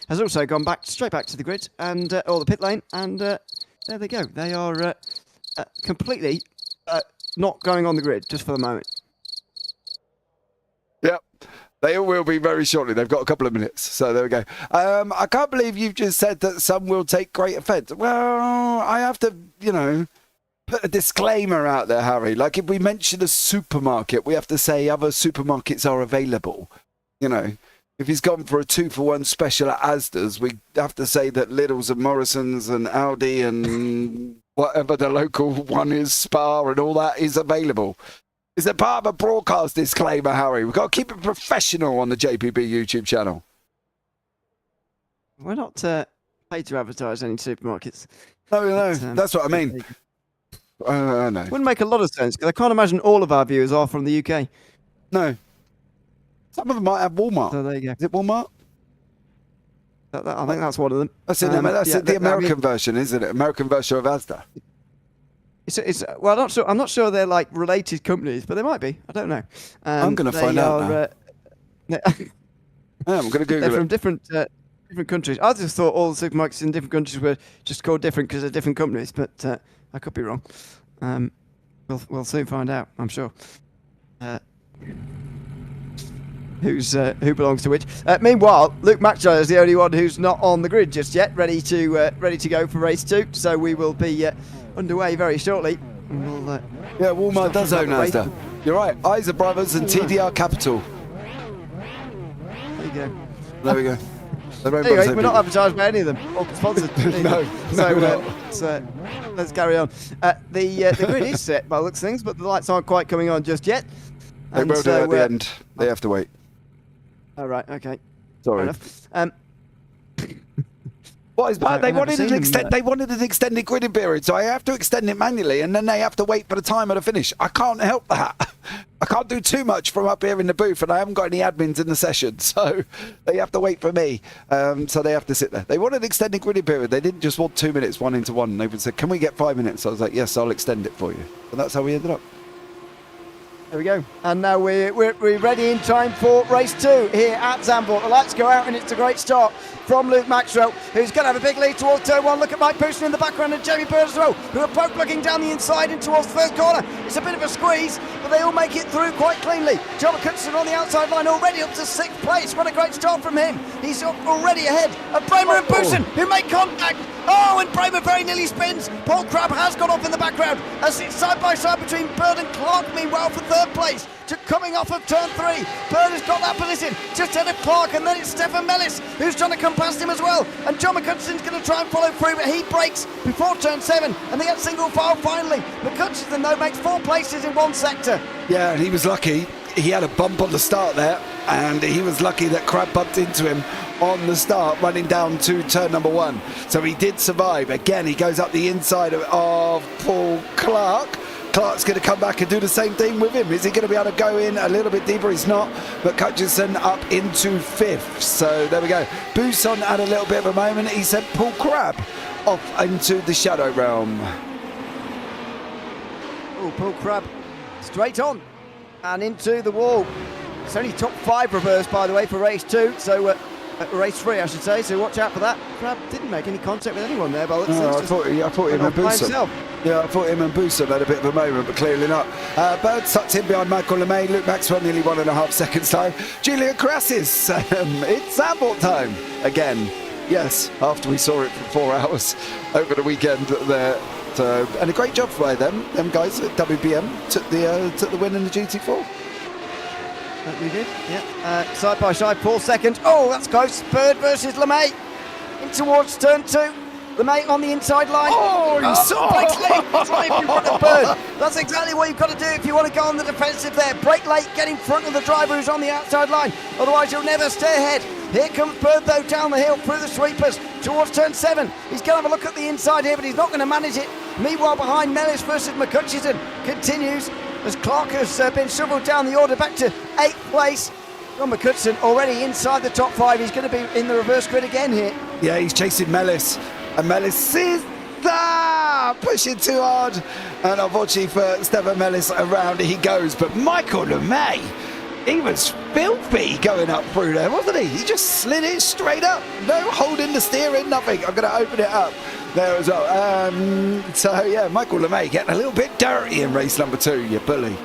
has also gone straight back to the grid and or the pit lane, and there they go. They are completely not going on the grid just for the moment. Yep. They all will be very shortly. They've got a couple of minutes. So there we go. I can't believe you've just said that some will take great offence. Well, I have to, put a disclaimer out there, Harry. Like if we mention a supermarket, we have to say other supermarkets are available. If he's gone for a 2-for-1 special at Asda's, we have to say that Lidl's and Morrison's and Aldi and whatever the local one is, Spar and all that is available. Is it part of a broadcast disclaimer, Harry? We've got to keep it professional on the JPB YouTube channel. We're not paid to advertise any supermarkets. No, that's what I mean. I know. Wouldn't make a lot of sense, because I can't imagine all of our viewers are from the UK. No. Some of them might have Walmart. So there you go. Is it Walmart? I think that's one of them. That's the American version, isn't it? American version of Asda. Well, I'm not sure they're like related companies, but they might be. I don't know. I'm going to find out now. I'm going to Google they're it. from different countries. I just thought all the supermarkets in different countries were just called different because they're different companies, but I could be wrong. We'll soon find out, I'm sure. Who belongs to which? Meanwhile, Luke Maxwell is the only one who's not on the grid just yet, ready to go for race 2. So we will be underway very shortly. Walmart does own Asda. You're right. Isa Brothers and TDR Capital. There you go. There we go. Anyway, we're not advertised by any of them or sponsored. So let's carry on. The grid is set by the looks of things, but the lights aren't quite coming on just yet. They will do at the end. They have to wait. Oh, right, okay. Sorry. Fair enough. What is bad? They wanted an extended gridding period, so I have to extend it manually, and then they have to wait for the timer to finish. I can't help that. I can't do too much from up here in the booth, and I haven't got any admins in the session, so they have to wait for me. So they have to sit there. They wanted an extended gridding period. They didn't just want 2 minutes, 1 into 1. They would say, "Can we get 5 minutes?" I was like, "Yes, I'll extend it for you." And that's how we ended up. There we go. And now we're ready in time for race 2 here at Zandvoort. The lights go out and it's a great start from Luke Maxwell, who's going to have a big lead towards turn 1. Look at Mike Poussin in the background and Jamie Bird as well, who are both looking down the inside and towards the first corner. It's a bit of a squeeze, but they all make it through quite cleanly. John McCutcheon on the outside line already up to 6th place. What a great start from him. He's already ahead of Bramer and Poussin, who make contact. Oh, and Bramer very nearly spins. Paul Crabb has gone off in the background as it's side by side between Bird and Clark, meanwhile, for 3rd place. Coming off of turn 3, Bird has got that position just ahead of Clark, and then it's Stefan Mellis who's trying to come past him as well, and John McCutcheon's going to try and follow through, but he breaks before turn 7 and they get single file finally. McCutcheon though makes 4 places in 1 sector. Yeah, and he was lucky. He had a bump on the start there, and he was lucky that Crabb bumped into him on the start running down to turn number 1, so he did survive. Again, he goes up the inside of Paul Clark. Clark's going to come back and do the same thing with him. Is he going to be able to go in a little bit deeper? He's not, but Hutchinson up into 5th. So there we go. Bousson had a little bit of a moment. He sent Paul Crabb off into the shadow realm. Oh, Paul Crabb straight on and into the wall. It's only top 5 reverse, by the way, for race 2. So race 3, I should say. So watch out for that. Crabb didn't make any contact with anyone there, but I thought him and Bousson. Yeah, I thought him and Bousson had a bit of a moment, but clearly not. Bird tucked in behind Michael LeMay. Luke Maxwell nearly 1.5 seconds time. Julian Crassis, it's Zandvoort time again. Yes, after we saw it for 4 hours over the weekend there. And a great job by them guys at WBM took the win in the GT4. We did, yeah. Side by side, Paul second. Oh, that's close. Bird versus LeMay in towards turn 2. LeMay on the inside line. Breaks late, drive in front of Bird. That's exactly what you've got to do if you want to go on the defensive there. Break late, get in front of the driver who's on the outside line. Otherwise, you'll never stay ahead. Here comes Bird, though, down the hill through the sweepers towards turn 7. He's going to have a look at the inside here, but he's not going to manage it. Meanwhile, behind, Mellis versus McCutcheon continues as Clark has been shoveled down the order back to 8th place. John McCutcheon already inside the top 5. He's going to be in the reverse grid again here. Yeah, he's chasing Mellis. And Mellis is pushing too hard. And unfortunately for Stefan Mellis, around he goes. But Michael LeMay, he was filthy going up through there, wasn't he? He just slid it straight up. No holding the steering, nothing. I'm going to open it up there as well. So, yeah, Michael LeMay getting a little bit dirty in race number 2, you bully.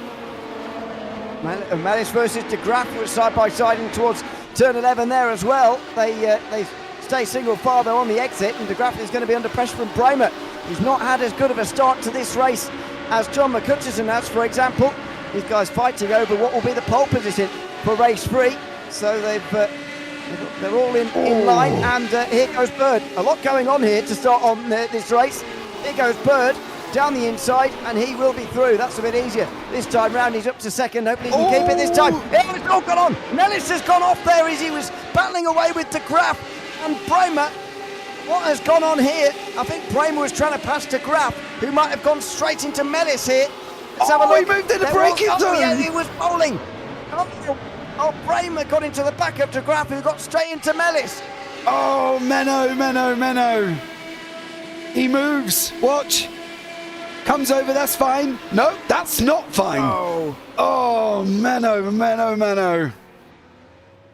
Mellis versus De Graaf was side by side and towards turn 11 there as well. They stay single file though on the exit, and De Graaf is going to be under pressure from Bramer. He's not had as good of a start to this race as John McCutcheon has, for example. These guys fighting over what will be the pole position for race 3. So they're all in line, and here goes Bird. A lot going on here to start on this race. Here goes Bird down the inside, and he will be through. That's a bit easier this time round. He's up to 2nd. Hopefully he can keep it this time. It's all gone on. Mellis has gone off there as he was battling away with De Graaf. And Bramer, what has gone on here? I think Bramer was trying to pass De Graaf, who might have gone straight into Mellis here. Let's have a look. He moved in the braking zone. Yeah, he was bowling. Bramer got into the back of De Graaf, who got straight into Mellis. Oh, Menno. He moves. Watch. Comes over, that's fine. No, that's not fine. Oh, Menno.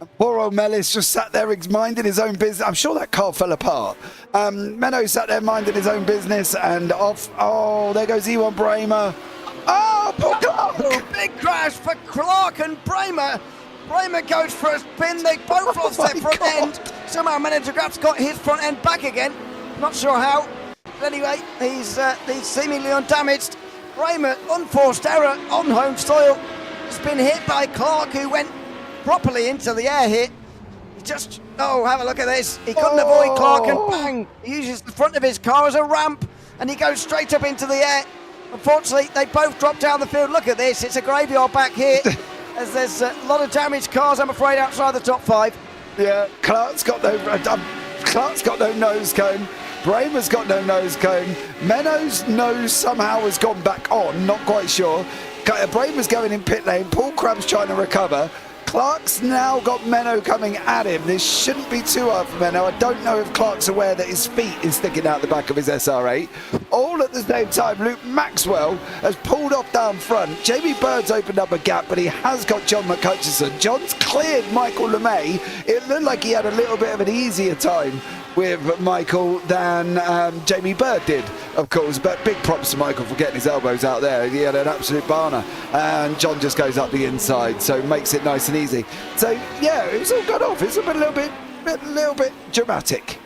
And poor old Mellis just sat there minding his own business. I'm sure that car fell apart. Menno sat there minding his own business and off. Oh, there goes Ewan Bramer. Oh, poor Clark. Oh, big crash for Clark and Bramer. Bramer goes for a spin. They both lost their front end. Somehow Menno de Graaf's got his front end back again. Not sure how. But anyway, he's seemingly undamaged. Bramer, unforced error on home soil. He's been hit by Clark, who went properly into the air hit. He just, have a look at this. He couldn't avoid Clark and bang. He uses the front of his car as a ramp and he goes straight up into the air. Unfortunately, they both dropped down the field. Look at this. It's a graveyard back here. As there's a lot of damaged cars, I'm afraid, outside the top 5. Yeah, Clark's got no nose cone. Bramer's got no nose cone. Menno's nose somehow has gone back on, not quite sure. Bramer's going in pit lane. Paul Crabb's trying to recover. Clark's now got Menno coming at him. This shouldn't be too hard for Menno. I don't know if Clark's aware that his feet is sticking out the back of his SR8. All at the same time, Luke Maxwell has pulled off down front. Jamie Bird's opened up a gap, but he has got John McCutcheon. John's cleared Michael LeMay. It looked like he had a little bit of an easier time with Michael than Jamie Bird did, of course, but big props to Michael for getting his elbows out there. He had an absolute barner, and John just goes up the inside, so makes it nice and easy. So yeah, it was all got off. It's a little bit dramatic.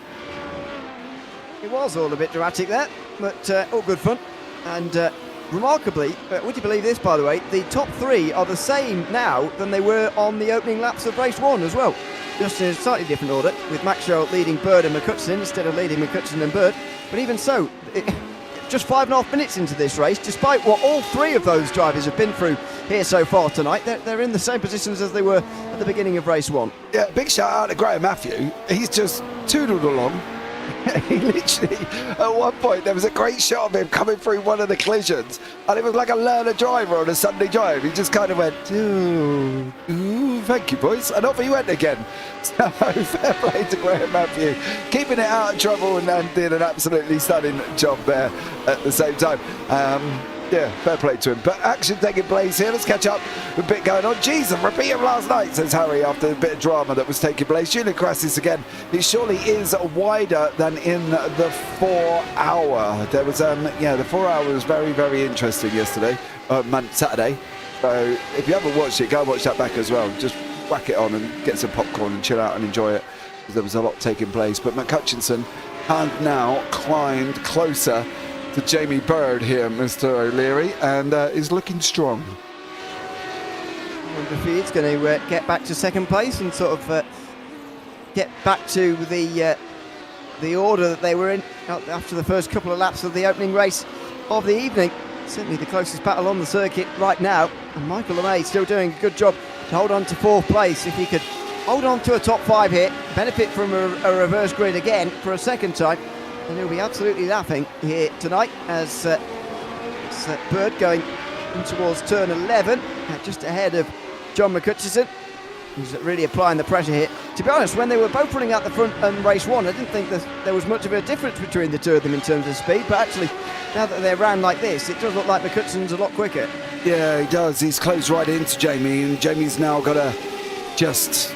It was all a bit dramatic there, but all good fun. And remarkably, would you believe this, by the way, the top 3 are the same now than they were on the opening laps of race 1 as well. Just in a slightly different order, with Maxwell leading Bird and McCutcheon instead of leading McCutcheon and Bird. But even so, just 5.5 minutes into this race, despite what all 3 of those drivers have been through here so far tonight, they're in the same positions as they were at the beginning of race 1. Yeah, big shout out to Graham Matthew. He's just toodled along. He literally, at one point, there was a great shot of him coming through one of the collisions, and it was like a learner driver on a Sunday drive. He just kind of went, ooh, thank you, boys, and off he went again. So, fair play to Graham Matthew, keeping it out of trouble and did an absolutely stunning job there at the same time. Yeah, fair play to him. But action taking place here. Let's catch up with a bit going on. Jeez, a repeat of last night, says Harry, after a bit of drama that was taking place. Julian Crassis again. He surely is wider than in the 4 hour. There was, the 4 hour was very, very interesting yesterday, Saturday. So if you haven't watched it, go and watch that back as well. Just whack it on and get some popcorn and chill out and enjoy it, because there was a lot taking place. But McCutcheon has now climbed closer to Jamie Bird here, Mr. O'Leary, and is looking strong. I wonder if he's going to get back to second place and sort of get back to the order that they were in after the first couple of laps of the opening race of the evening. Certainly the closest battle on the circuit right now, and Michael LeMay still doing a good job to hold on to 4th place. If he could hold on to a top 5 here, benefit from a reverse grid again for a second time, and he'll be absolutely laughing here tonight as Bird going in towards turn 11, just ahead of John McCutcheon, who's really applying the pressure here. To be honest, when they were both running out the front in race 1, I didn't think that there was much of a difference between the two of them in terms of speed, but actually, now that they're round like this, it does look like McCutcheon's a lot quicker. Yeah, he does. He's closed right into Jamie, and Jamie's now got to just...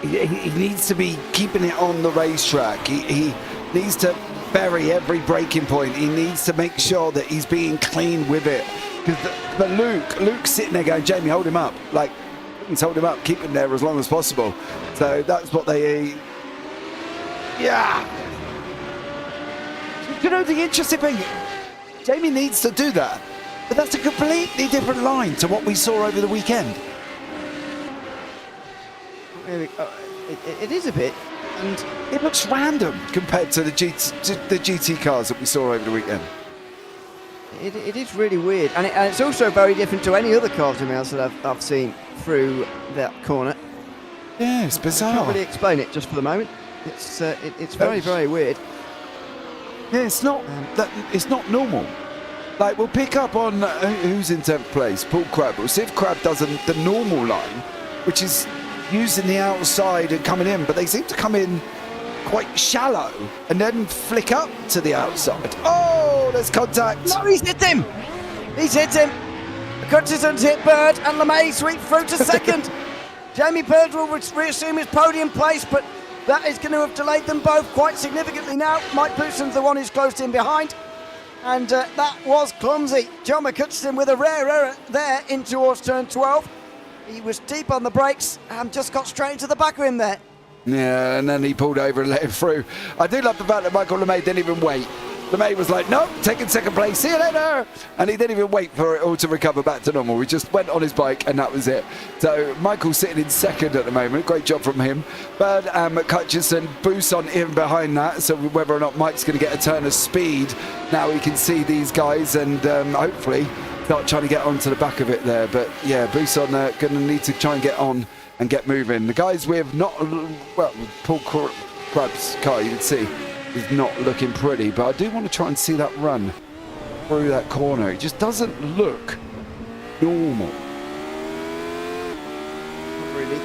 He needs to be keeping it on the racetrack. He needs to bury every breaking point. He needs to make sure that he's being clean with it. But Luke's sitting there going, Jamie, hold him up. Like, he's holding him up, keep him there as long as possible. So that's what they... Yeah. You know, the interesting thing, Jamie needs to do that. But that's a completely different line to what we saw over the weekend. It is a bit. And it looks random compared to the GT cars that we saw over the weekend. It is really weird, and it's also very different to any other cars in else that I've seen through that corner. Yeah, it's bizarre. I can't really explain it just for the moment. It's very, very weird. Yeah, it's not normal. Like, we'll pick up on who's in 10th place, Paul Crabb. We'll see if Crabb does the normal line, which is using the outside and coming in, but they seem to come in quite shallow and then flick up to the outside. Oh, there's contact. No, he's hit him. He's hit him. Hutchinson's hit Bird, and LeMay sweep through to second. Jamie Bird will reassume his podium place, but that is going to have delayed them both quite significantly now. Mike Poussin's the one who's closed in behind, and that was clumsy. John McHutchison with a rare error there in towards turn 12. He was deep on the brakes and just got straight into the back of him there. Yeah, and then he pulled over and let him through. I do love the fact that Michael LeMay didn't even wait. LeMay was like, nope, taking second place, see you later. And he didn't even wait for it all to recover back to normal. He just went on his bike and that was it. So Michael's sitting in second at the moment. Great job from him. Bird and McHutchison, Buson in behind that. So whether or not Mike's going to get a turn of speed, now he can see these guys and hopefully start trying to get onto the back of it there. But yeah, Buson going to need to try and get on and get moving. The guys with not, well, Paul Crab's car, you can see, is not looking pretty, but I do want to try and see that run through that corner. It just doesn't look normal. Not really.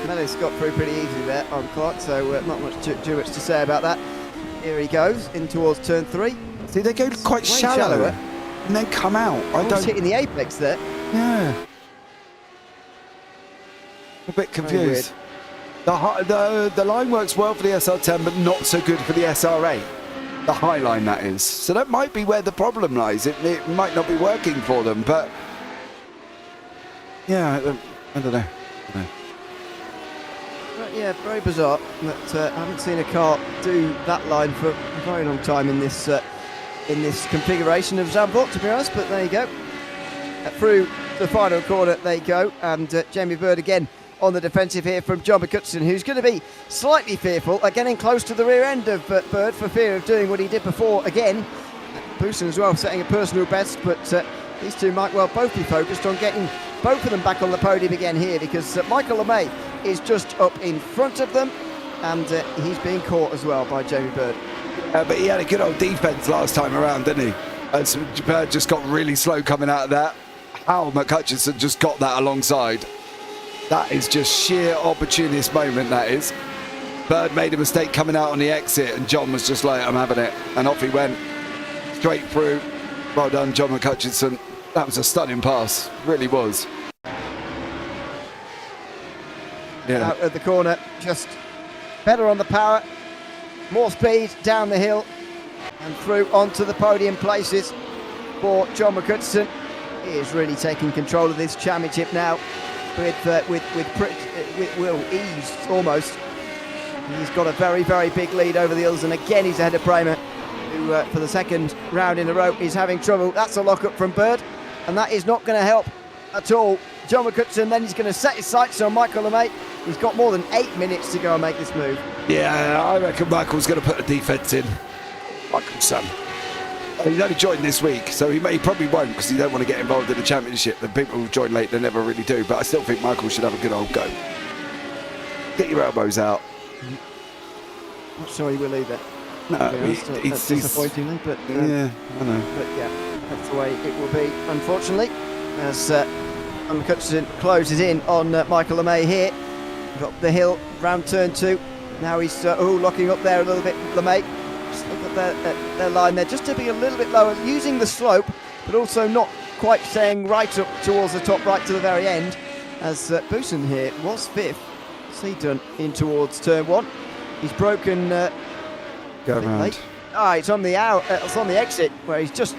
Meadows got through pretty easily there on Clark, so not much too much to say about that. Here he goes in towards turn 3. See, they go quite shallower and then come out. I don't. Hitting the apex there. Yeah. A bit confused. The line works well for the SR10, but not so good for the SR8. The high line, that is. So that might be where the problem lies. It might not be working for them, but yeah, I don't know. Yeah, very bizarre. But I haven't seen a car do that line for a very long time in this configuration of Zandvoort, to be honest. But there you go. Through the final corner they go, and Jamie Bird again on the defensive here from John McHutchison, who's going to be slightly fearful, getting close to the rear end of Bird for fear of doing what he did before again. Poussin as well setting a personal best, but these two might well both be focused on getting both of them back on the podium again here, because Michael LeMay is just up in front of them, and he's being caught as well by Jamie Bird. But he had a good old defence last time around, didn't he? And so Bird just got really slow coming out of that. How McHutchison just got that alongside. That is just sheer opportunist moment, that is. Bird made a mistake coming out on the exit, and John was just like, I'm having it. And off he went, straight through. Well done, John McHutchison. That was a stunning pass, really was. Yeah. Out at the corner, just better on the power, more speed down the hill, and through onto the podium places for John McHutchison. He is really taking control of this championship now. With will ease almost. He's got a very, very big lead over the others, and again he's ahead of Bramer, who for the second round in a row is having trouble. That's a lock-up from Bird, and that is not going to help at all. John McHutchison then he's going to set his sights on Michael LeMay. He's got more than 8 minutes to go and make this move. Yeah, I reckon Michael's going to put a defence in. Michael's son. He's only joined this week, so he probably won't, because he don't want to get involved in the championship. The people who join late, they never really do. But I still think Michael should have a good old go. Get your elbows out. Not sure he will either. No, it's disappointingly, but yeah, I know. But yeah, that's the way it will be, unfortunately. As McHutchison closes in on Michael LeMay here. Got the hill round turn 2. Now he's locking up there a little bit. LeMay. Just look at their line there, just tipping a little bit lower, using the slope, but also not quite staying right up towards the top right to the very end, as Poussin here was 5th. So he done in towards turn 1. He's broken. Go around. It's on the it's on the exit where he's just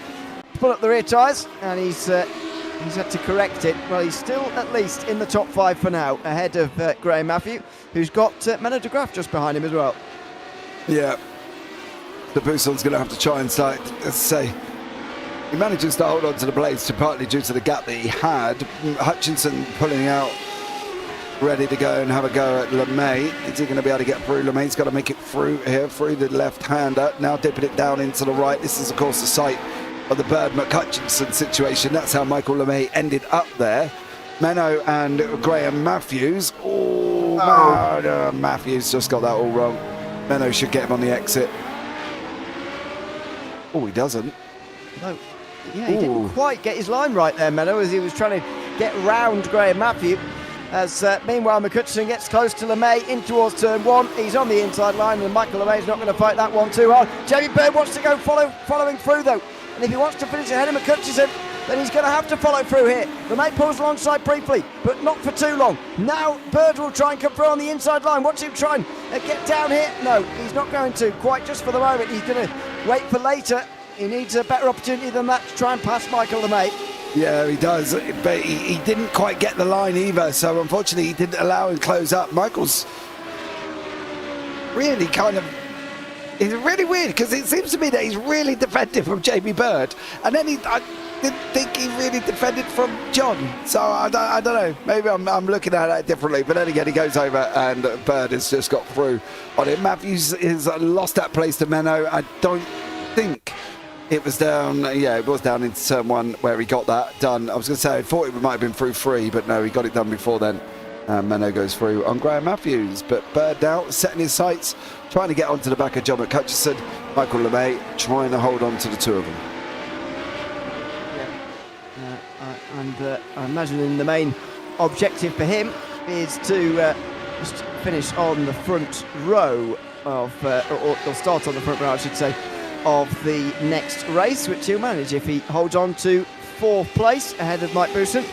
put up the rear tyres, and he's had to correct it. Well, he's still at least in the top 5 for now, ahead of Graham Matthew, who's got Menno de Graaf just behind him as well. Yeah. The Poussin's going to have to try and start, let's say, he manages to hold on to the blades partly due to the gap that he had. Hutchinson pulling out, ready to go and have a go at LeMay. Is he going to be able to get through? LeMay's got to make it through here, through the left-hander. Now dipping it down into the right. This is, of course, the site of the Bird McHutchison situation. That's how Michael LeMay ended up there. Menno and Graham Matthews. Matthews just got that all wrong. Menno should get him on the exit. Oh, he doesn't. No. Yeah, he didn't quite get his line right there, Menno, as he was trying to get round Graham Matthew. As meanwhile, McCutcheon gets close to LeMay in towards turn 1. He's on the inside line, and Michael LeMay's not going to fight that one too hard. Jamie Bird wants to go following through though, and if he wants to finish ahead of McCutcheon, then he's going to have to follow through here. LeMay pulls alongside briefly, but not for too long. Now Bird will try and come through on the inside line. Watch him try and get down here. No, he's not going to quite just for the moment. He's going to wait for later. He needs a better opportunity than that to try and pass Michael LeMay. Yeah, he does, but he didn't quite get the line either, so unfortunately he didn't allow him close up. Michael's really it's really weird, because it seems to me that he's really defended from Jamie Bird, and then I didn't think he really defended from John, so I don't know, maybe I'm looking at it differently, but then again he goes over and Bird has just got through on it. Matthews has lost that place to Menno. I don't think it was down, yeah, it was down into turn 1 where he got that done. I was going to say, I thought it might have been through 3, but no, he got it done before then. Menno goes through on Graham Matthews, but Bird now setting his sights, trying to get onto the back of John McCutcheon. Michael LeMay trying to hold on to the two of them. Yeah, and I imagine the main objective for him is to just finish on the front row of, or start on the front row, I should say, of the next race, which he'll manage if he holds on to 4th place ahead of Mike Bousson,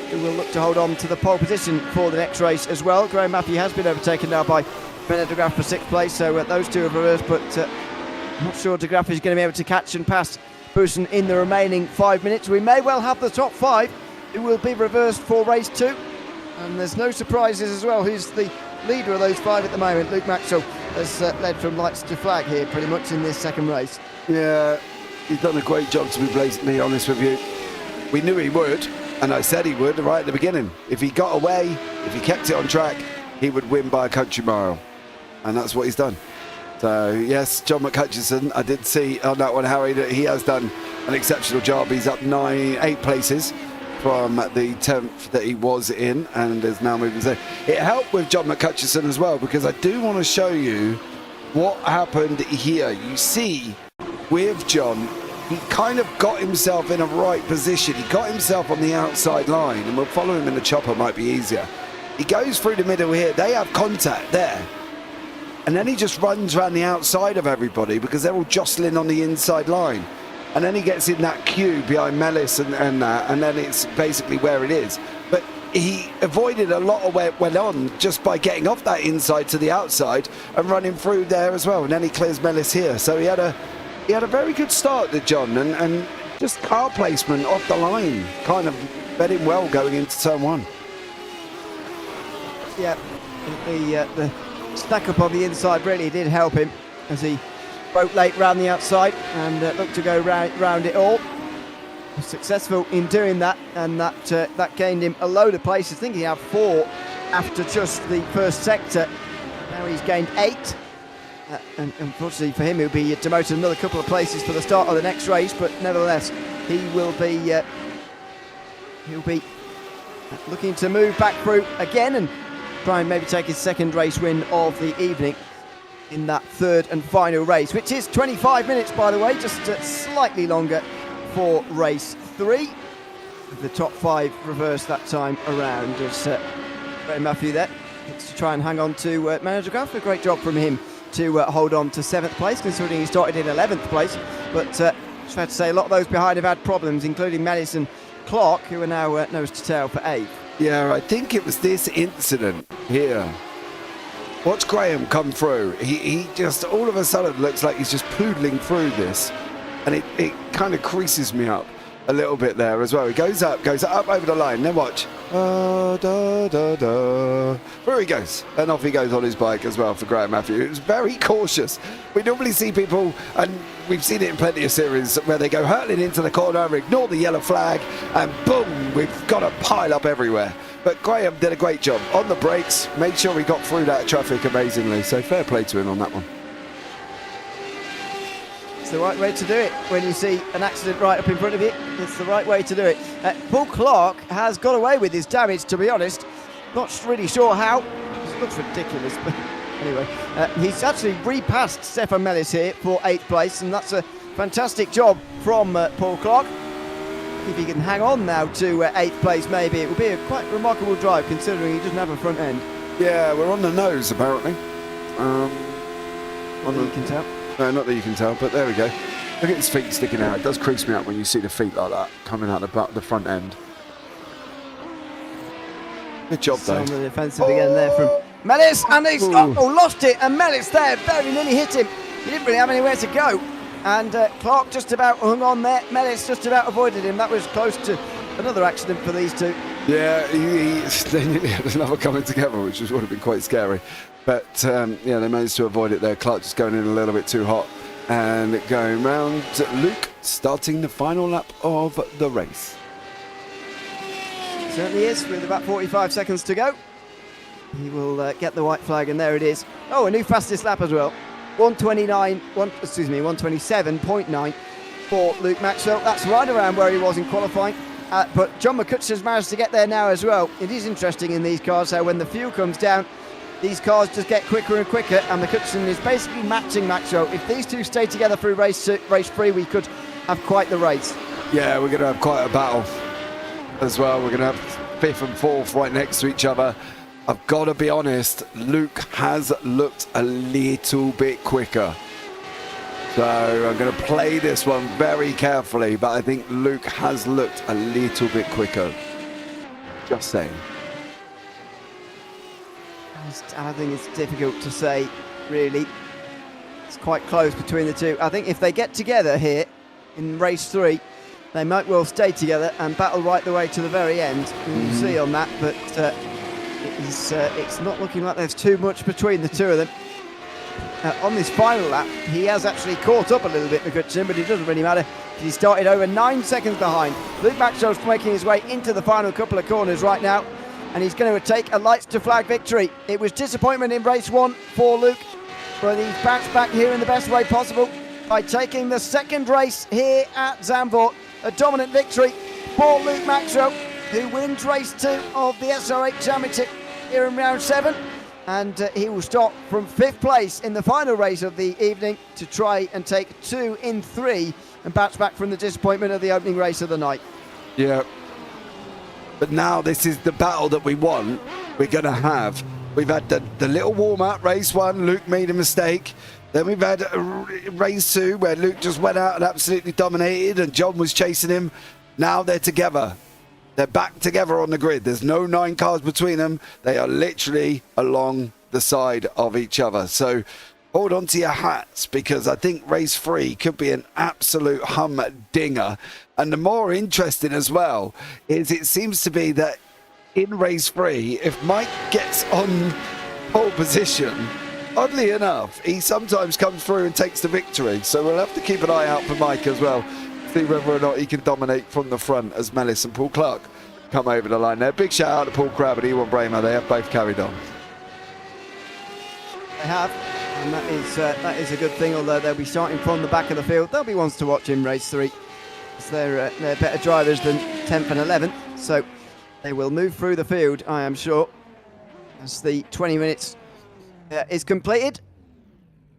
who will look to hold on to the pole position for the next race as well. Graham Matthew has been overtaken now by Bernard de Graaf for 6th place, so those two have reversed, but I'm not sure de Graaf is going to be able to catch and pass Bousson in the remaining 5 minutes. We may well have the top 5 who will be reversed for race 2, and there's no surprises as well. Who's the leader of those 5 at the moment? Luke Maxwell has led from lights to flag here pretty much in this second race. Yeah, he's done a great job, to be blatantly honest with you. We knew he would, and I said he would right at the beginning. If he got away, if he kept it on track, he would win by a country mile, and that's what he's done. So yes, John McCutcheon, I did see on that one, Harry, that he has done an exceptional job. He's up 8 places from the 10th that he was in, and is now moving. So it helped with John McCutcheon as well, because I do want to show you what happened here. You see, with John, he kind of got himself in a right position. He got himself on the outside line, and we'll follow him in the chopper, might be easier. He goes through the middle here. They have contact there. And then he just runs around the outside of everybody, because they're all jostling on the inside line. And then he gets in that queue behind Mellis and that, and then it's basically where it is. But he avoided a lot of where it went on just by getting off that inside to the outside and running through there as well. And then he clears Mellis here. So he had a very good start to John, and just car placement off the line kind of bet him well going into turn 1. Yeah, the stack up on the inside really did help him as he broke late round the outside and looked to go round it all. Was successful in doing that, and that gained him a load of places. I think he had 4 after just the first sector. Now he's gained 8, and unfortunately for him he'll be demoted another couple of places for the start of the next race, but nevertheless he'll be looking to move back through again and try and maybe take his second race win of the evening in that 3rd and final race, which is 25 minutes, by the way, just slightly longer for race 3. The top 5 reversed that time around. As Graham Matthew there gets to try and hang on to Manager Graf. A great job from him to hold on to 7th place, considering he started in 11th place. But it's fair to say a lot of those behind have had problems, including Mellis and Clark, who are now nose to tail for 8th. Yeah, I think it was this incident here. Watch Graham come through. He just all of a sudden looks like he's just poodling through this, and it kind of creases me up a little bit there as well. He goes up over the line, then watch. There he goes, and off he goes on his bike as well for Graham Matthew. It was very cautious. We normally see people, and we've seen it in plenty of series, where they go hurtling into the corner, ignore the yellow flag, and boom, we've got a pile up everywhere. But Graham did a great job on the brakes, made sure he got through that traffic amazingly, so fair play to him on that one. It's the right way to do it when you see an accident right up in front of you. It's the right way to do it. Paul Clark has got away with his damage, to be honest. Not really sure how. It looks ridiculous, but anyway. He's actually repassed Stefan Mellis here for 8th place, and that's a fantastic job from Paul Clark. if he can hang on now to 8th place, maybe it will be a quite remarkable drive considering he doesn't have a front end. Yeah, we're on the nose apparently. You can tell. No, not that you can tell, but there we go. Look at his feet sticking out. It does crease me up when you see the feet like that coming out the front end. Good job though. On the defensive again there from Mellis, and he's lost it, and Mellis there very nearly hit him. He didn't really have anywhere to go, and Clark just about hung on there. Mellis just about avoided him. That was close to another accident for these two. Yeah, they nearly had another coming together, which would have been quite scary. But yeah, they managed to avoid it there. Clark just going in a little bit too hot. And going round, Luke starting the final lap of the race. Certainly is, with about 45 seconds to go. He will get the white flag, and there it is. Oh, a new fastest lap as well. 127.9 for Luke Maxwell. That's right around where he was in qualifying. But John McCutcheon's managed to get there now as well. It is interesting in these cars how when the fuel comes down, these cars just get quicker and quicker, and McCutcheon is basically matching Maxwell. If these two stay together through race 3, we could have quite the race. Yeah, we're going to have quite a battle as well. We're going to have 5th and 4th right next to each other. I've got to be honest, Luke has looked a little bit quicker. So I'm going to play this one very carefully, but I think Luke has looked a little bit quicker. Just saying. I think it's difficult to say, really. It's quite close between the two. I think if they get together here in race 3, they might well stay together and battle right the way to the very end. We'll see on that, but it's not looking like there's too much between the two of them. On this final lap, he has actually caught up a little bit, McCutcheon, but it doesn't really matter. He started over 9 seconds behind. Luke Maxwell's making his way into the final couple of corners right now, and he's going to take a lights to flag victory. It was disappointment in race 1 for Luke, but he's bounced back here in the best way possible by taking the second race here at Zandvoort. A dominant victory for Luke Maxwell, who wins race 2 of the SR8 Championship here in round 7. And he will start from 5th place in the final race of the evening to try and take 2 in 3 and bounce back from the disappointment of the opening race of the night. Yeah. But now this is the battle that we want. We're going to have. We've had the little warm-up, race 1, Luke made a mistake. Then we've had race 2 where Luke just went out and absolutely dominated and John was chasing him. Now they're together. They're back together on the grid. There's no 9 cars between them. They are literally along the side of each other. So hold on to your hats, because I think race 3 could be an absolute humdinger. And the more interesting as well is it seems to be that in race 3, if Mike gets on pole position, oddly enough, he sometimes comes through and takes the victory. So we'll have to keep an eye out for Mike as well. See whether or not he can dominate from the front as Mellis and Paul Clark come over the line there. Big shout out to Paul Crabb and Ewan Bramer. They have both carried on. They have, and that is a good thing, although they'll be starting from the back of the field. They'll be ones to watch in race 3. They're better drivers than 10th and 11th, so they will move through the field, I am sure, as the 20 minutes is completed,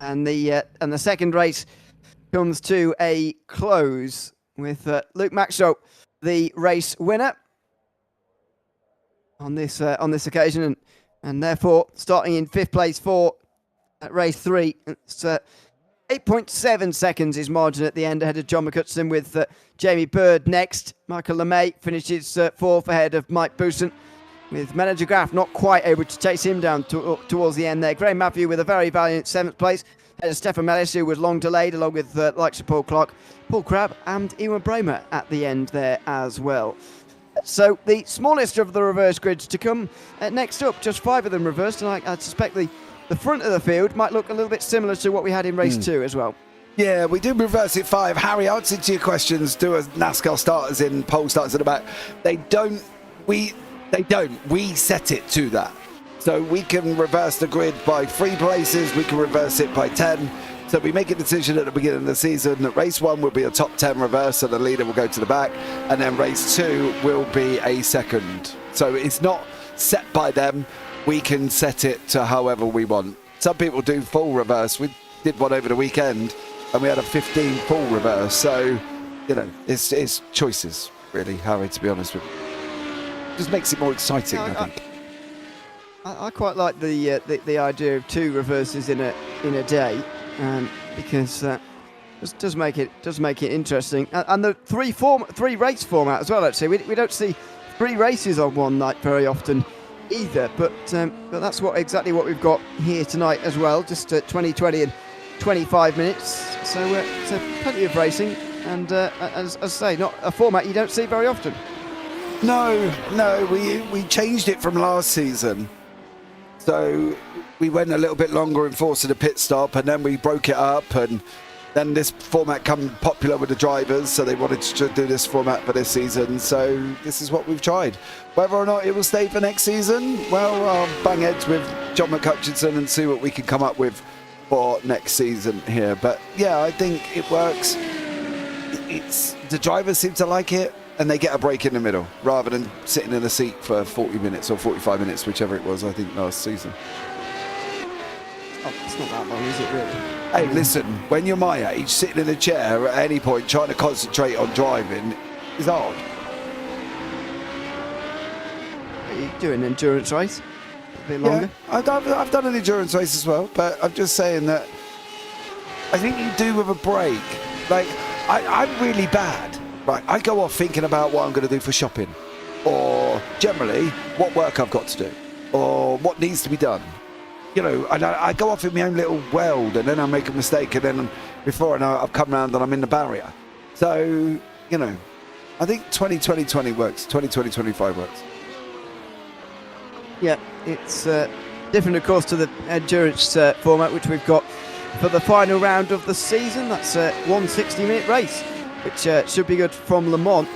and the second race comes to a close with Luke Maxwell, the race winner on this occasion, and therefore starting in 5th place for race 3. It's 8.7 seconds his margin at the end ahead of John McCutcheon, with Jamie Bird next. Michael LeMay finishes 4th ahead of Mike Booson, with Manager Graff not quite able to chase him down towards the end there. Graham Matthew with a very valiant 7th place. Stefan Mellis, who was long delayed, along with likes of Paul Clark, Paul Crabb and Ewan Bramer at the end there as well. So the smallest of the reverse grids to come next up, just 5 of them reversed, and I suspect the front of the field might look a little bit similar to what we had in race 2 as well. Yeah, we did reverse it 5. Harry, answer to your questions. Do a NASCAR starters in, pole starters at the back. They don't. We set it to that. So we can reverse the grid by 3 places. We can reverse it by 10. So we make a decision at the beginning of the season that race 1 will be a top 10 reverse, so the leader will go to the back. And then race 2 will be a second. So it's not set by them. We can set it to however we want. Some people do full reverse. We did one over the weekend and we had a 15 full reverse. So, you know, it's choices. really, Harry, to be honest with you. Just makes it more exciting, I think. I quite like the idea of 2 reverses in a day, because it does make it interesting. And the 3 race format as well. Actually, we don't see 3 races on one night very often either. But that's exactly what we've got here tonight as well. Just 20, 20 and 25 minutes. So plenty of racing, and as I say, not a format you don't see very often. No, we changed it from last season. So we went a little bit longer enforcing a pit stop, and then we broke it up, and then this format became popular with the drivers, so they wanted to do this format for this season. So this is what we've tried. Whether or not it will stay for next season, well, I'll bang heads with John McCutcheon and see what we can come up with for next season here. But yeah, I think it works. It's the drivers seem to like it, and they get a break in the middle rather than sitting in a seat for 40 minutes or 45 minutes, whichever it was, I think, last season. Oh, it's not that long, is it, really? Hey, listen, when you're my age, sitting in a chair at any point trying to concentrate on driving is hard. Are you doing an endurance race? A bit longer? Yeah, I've done an endurance race as well, but I'm just saying that I think you do with a break. Like, I'm really bad. Right, I go off thinking about what I'm going to do for shopping, or generally what work I've got to do, or what needs to be done. You know, and I go off in my own little world, and then I make a mistake, and then before I know it, I've come round and I'm in the barrier. So, you know, I think 20-20-20 works, 20-20-25 works. Yeah, it's different, of course, to the endurance format, which we've got for the final round of the season. That's a 160-minute race, which should be good from Le Mans.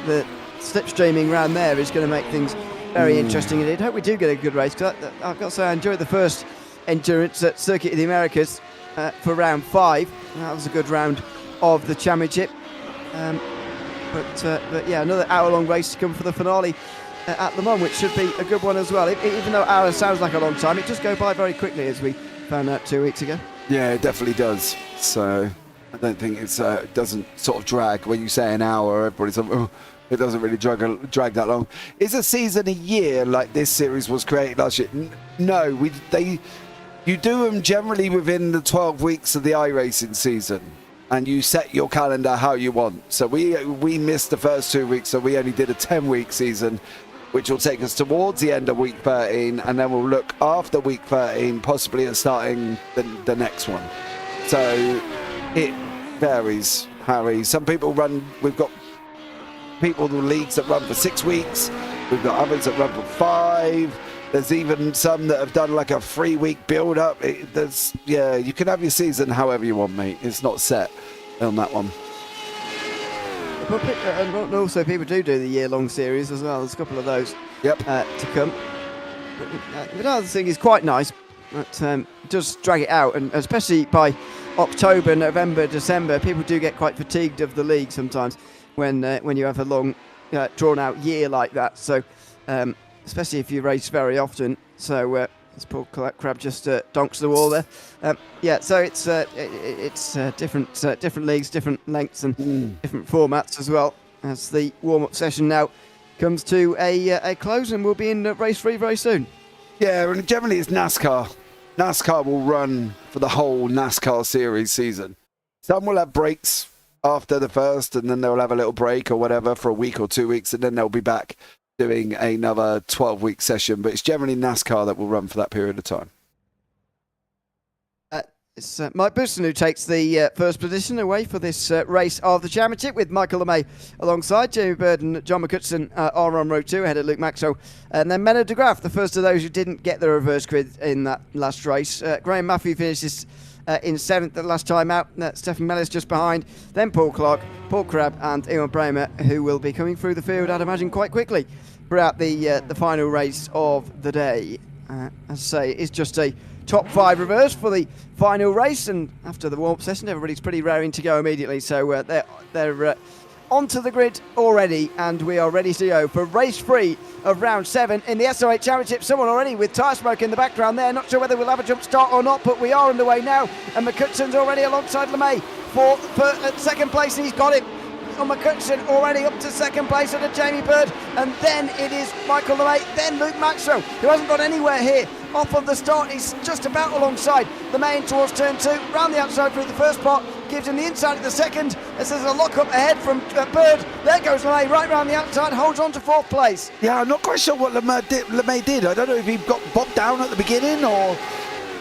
The slipstreaming round there is going to make things very interesting indeed. Hope we do get a good race, because I've got to say I enjoyed the first endurance at Circuit of the Americas for round 5. That was a good round of the championship. But yeah, another hour-long race to come for the finale at Le Mans, which should be a good one as well. Even though hour sounds like a long time, it does go by very quickly, as we found out 2 weeks ago. Yeah, it definitely does. So I don't think it doesn't sort of drag. When you say an hour, everybody's like, oh, it doesn't really drag that long. Is a season a year like this series was created last year? No, you do them generally within the 12 weeks of the iRacing season, and you set your calendar how you want. So we missed the first 2 weeks, so we only did a 10-week season, which will take us towards the end of week 13, and then we'll look after week 13, possibly at starting the next one. So it varies, Harry. Some people we've got people in the leagues that run for 6 weeks. We've got others that run for 5. There's even some that have done like a 3-week build-up. You can have your season however you want, mate. It's not set on that one. And also people do the year-long series as well. There's a couple of those to come. But another thing is quite nice, but does drag it out, and especially by October, November, December, people do get quite fatigued of the league sometimes when you have a long, drawn-out year like that. So, especially if you race very often. So, as Paul Crab just donks the wall there. So it's different leagues, different lengths, and different formats as well. As the warm-up session now comes to a close, and we'll be in race 3 very soon. Yeah, and generally it's NASCAR. NASCAR will run for the whole NASCAR series season. Some will have breaks after the first, and then they'll have a little break or whatever for a week or 2 weeks, and then they'll be back doing another 12-week session. But it's generally NASCAR that will run for that period of time. It's Mike Booston who takes the first position away for this race of the championship, with Michael LeMay alongside Jamie Bird and John McCutcheon are on row 2 ahead of Luke Maxwell, and then Menno de Graaf, the first of those who didn't get the reverse grid in that last race. Graham Maffey finishes in 7th the last time out. Stephen Mellis just behind, then Paul Clark, Paul Crabb and Ewan Bramer, who will be coming through the field, I'd imagine, quite quickly throughout the final race of the day. As I say, it's just a top 5 reverse for the final race, and after the warm-up session, everybody's pretty raring to go immediately. So they're onto the grid already, and we are ready to go for race 3 of round 7 in the SR8 Championship. Someone already with tyre smoke in the background there. Not sure whether we'll have a jump start or not, but we are underway now, and McCutcheon's already alongside LeMay for second place, and he's got it. on McCutcheon, already up to second place under Jamie Bird, and then it is Michael LeMay, then Luke Maxwell, who hasn't got anywhere here. Off of the start, he's just about alongside the main towards turn 2, round the outside through the first part, gives him the inside of the second, as there's a lock-up ahead from Bird. There goes LeMay, right round the outside, holds on to 4th place. Yeah, I'm not quite sure what LeMay did. I don't know if he got bogged down at the beginning or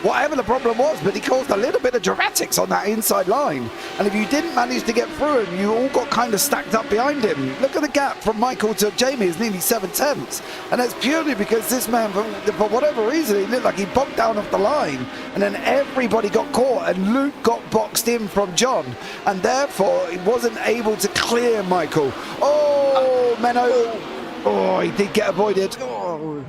whatever the problem was, but he caused a little bit of dramatics on that inside line. And if you didn't manage to get through him, you all got kind of stacked up behind him. Look at the gap from Michael to Jamie is nearly 7 tenths. And that's purely because this man, for whatever reason, he looked like he bogged down off the line. And then everybody got caught and Luke got boxed in from John. And therefore, he wasn't able to clear Michael. Oh, Menno. Oh, he did get avoided. Oh,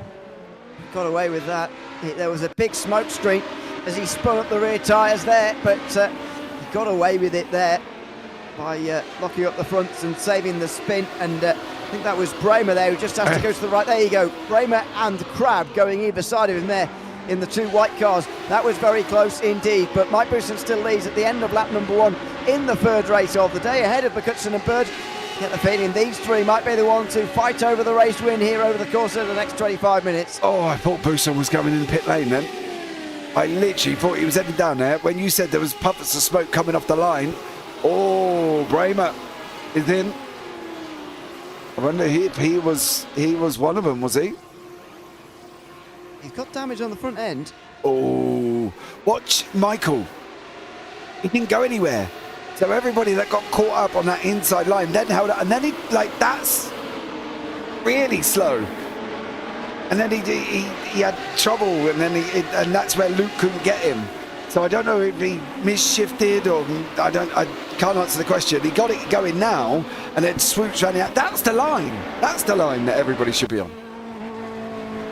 got away with that. There was a big smoke screen as he spun up the rear tyres there, but he got away with it there by locking up the fronts and saving the spin. And I think that was Bramer there who just has to go to the right. There you go, Bramer and Crabb going either side of him there in the 2 white cars. That was very close indeed, but Mike Bousson still leads at the end of lap number 1 in the 3rd race of the day, ahead of McCutcheon and Bird. Get the feeling these 3 might be the one to fight over the race win here over the course of the next 25 minutes. Oh, I thought Bousson was going in the pit lane then. I literally thought he was heading down there. When you said there was puffs of smoke coming off the line, oh, Bramer is in. I wonder if he was one of them, was he? He's got damage on the front end. Oh, watch Michael. He didn't go anywhere. So everybody that got caught up on that inside line then held up, and then he, like, that's really slow. And then he had trouble, and then and that's where Luke couldn't get him. So I don't know if he misshifted or I can't answer the question. He got it going now, and then swoops around the out. That's the line. That's the line that everybody should be on.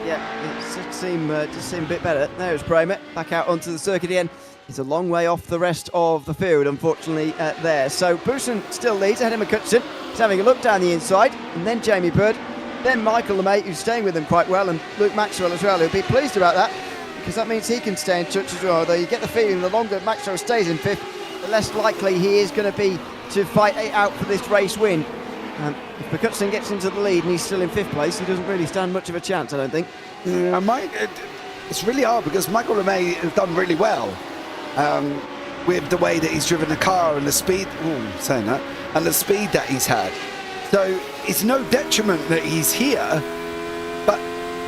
Yeah, it just seemed a bit better. There's Bramer back out onto the circuit again. He's a long way off the rest of the field, unfortunately, there. So Bousson still leads ahead of McCutcheon. He's having a look down the inside, and then Jamie Bird, then Michael LeMay, who's staying with him quite well, and Luke Maxwell as well, who'll be pleased about that, because that means he can stay in touch as well. Although you get the feeling the longer Maxwell stays in 5th, the less likely he is going to be to fight it out for this race win. If McCutcheon gets into the lead and he's still in 5th place, he doesn't really stand much of a chance, I don't think. It's really hard because Michael LeMay has done really well. With the way that he's driven the car and the speed, saying that, and the speed that he's had. So it's no detriment that he's here, but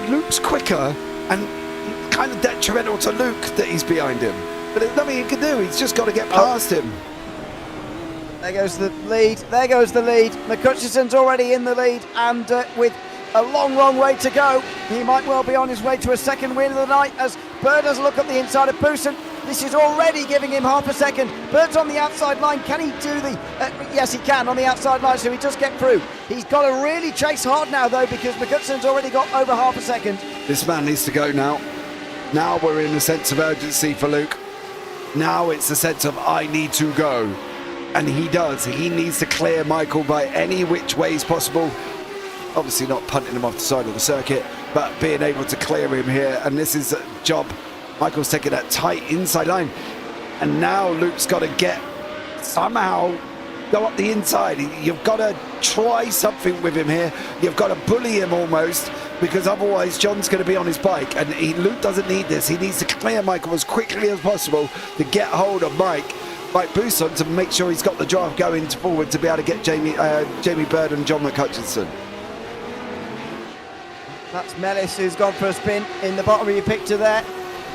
Luke's quicker and kind of detrimental to Luke that he's behind him. But there's nothing he can do, he's just got to get past him. There goes the lead, there goes the lead. McCutcheon's already in the lead, and with a long way to go, he might well be on his way to a 2nd win of the night as Bird has a look up the inside of Bousson. This is already giving him half a second. Bird's on the outside line. Can he do the... yes, he can on the outside line, so he does get through. He's got to really chase hard now, though, because McCutcheon's already got over half a second. This man needs to go now. Now we're in a sense of urgency for Luke. Now it's a sense of, I need to go. And he does. He needs to clear Michael by any which ways possible. Obviously not punting him off the side of the circuit, but being able to clear him here. And this is a job. Michael's taking that tight inside line, and now Luke's got to somehow go up the inside. You've got to try something with him here. You've got to bully him almost, because otherwise John's going to be on his bike, and Luke doesn't need this. He needs to clear Michael as quickly as possible to get hold of Mike Bousson to make sure he's got the drive going forward to be able to get Jamie Bird and John McCutcheon. That's Mellis who's gone for a spin in the bottom of your picture there.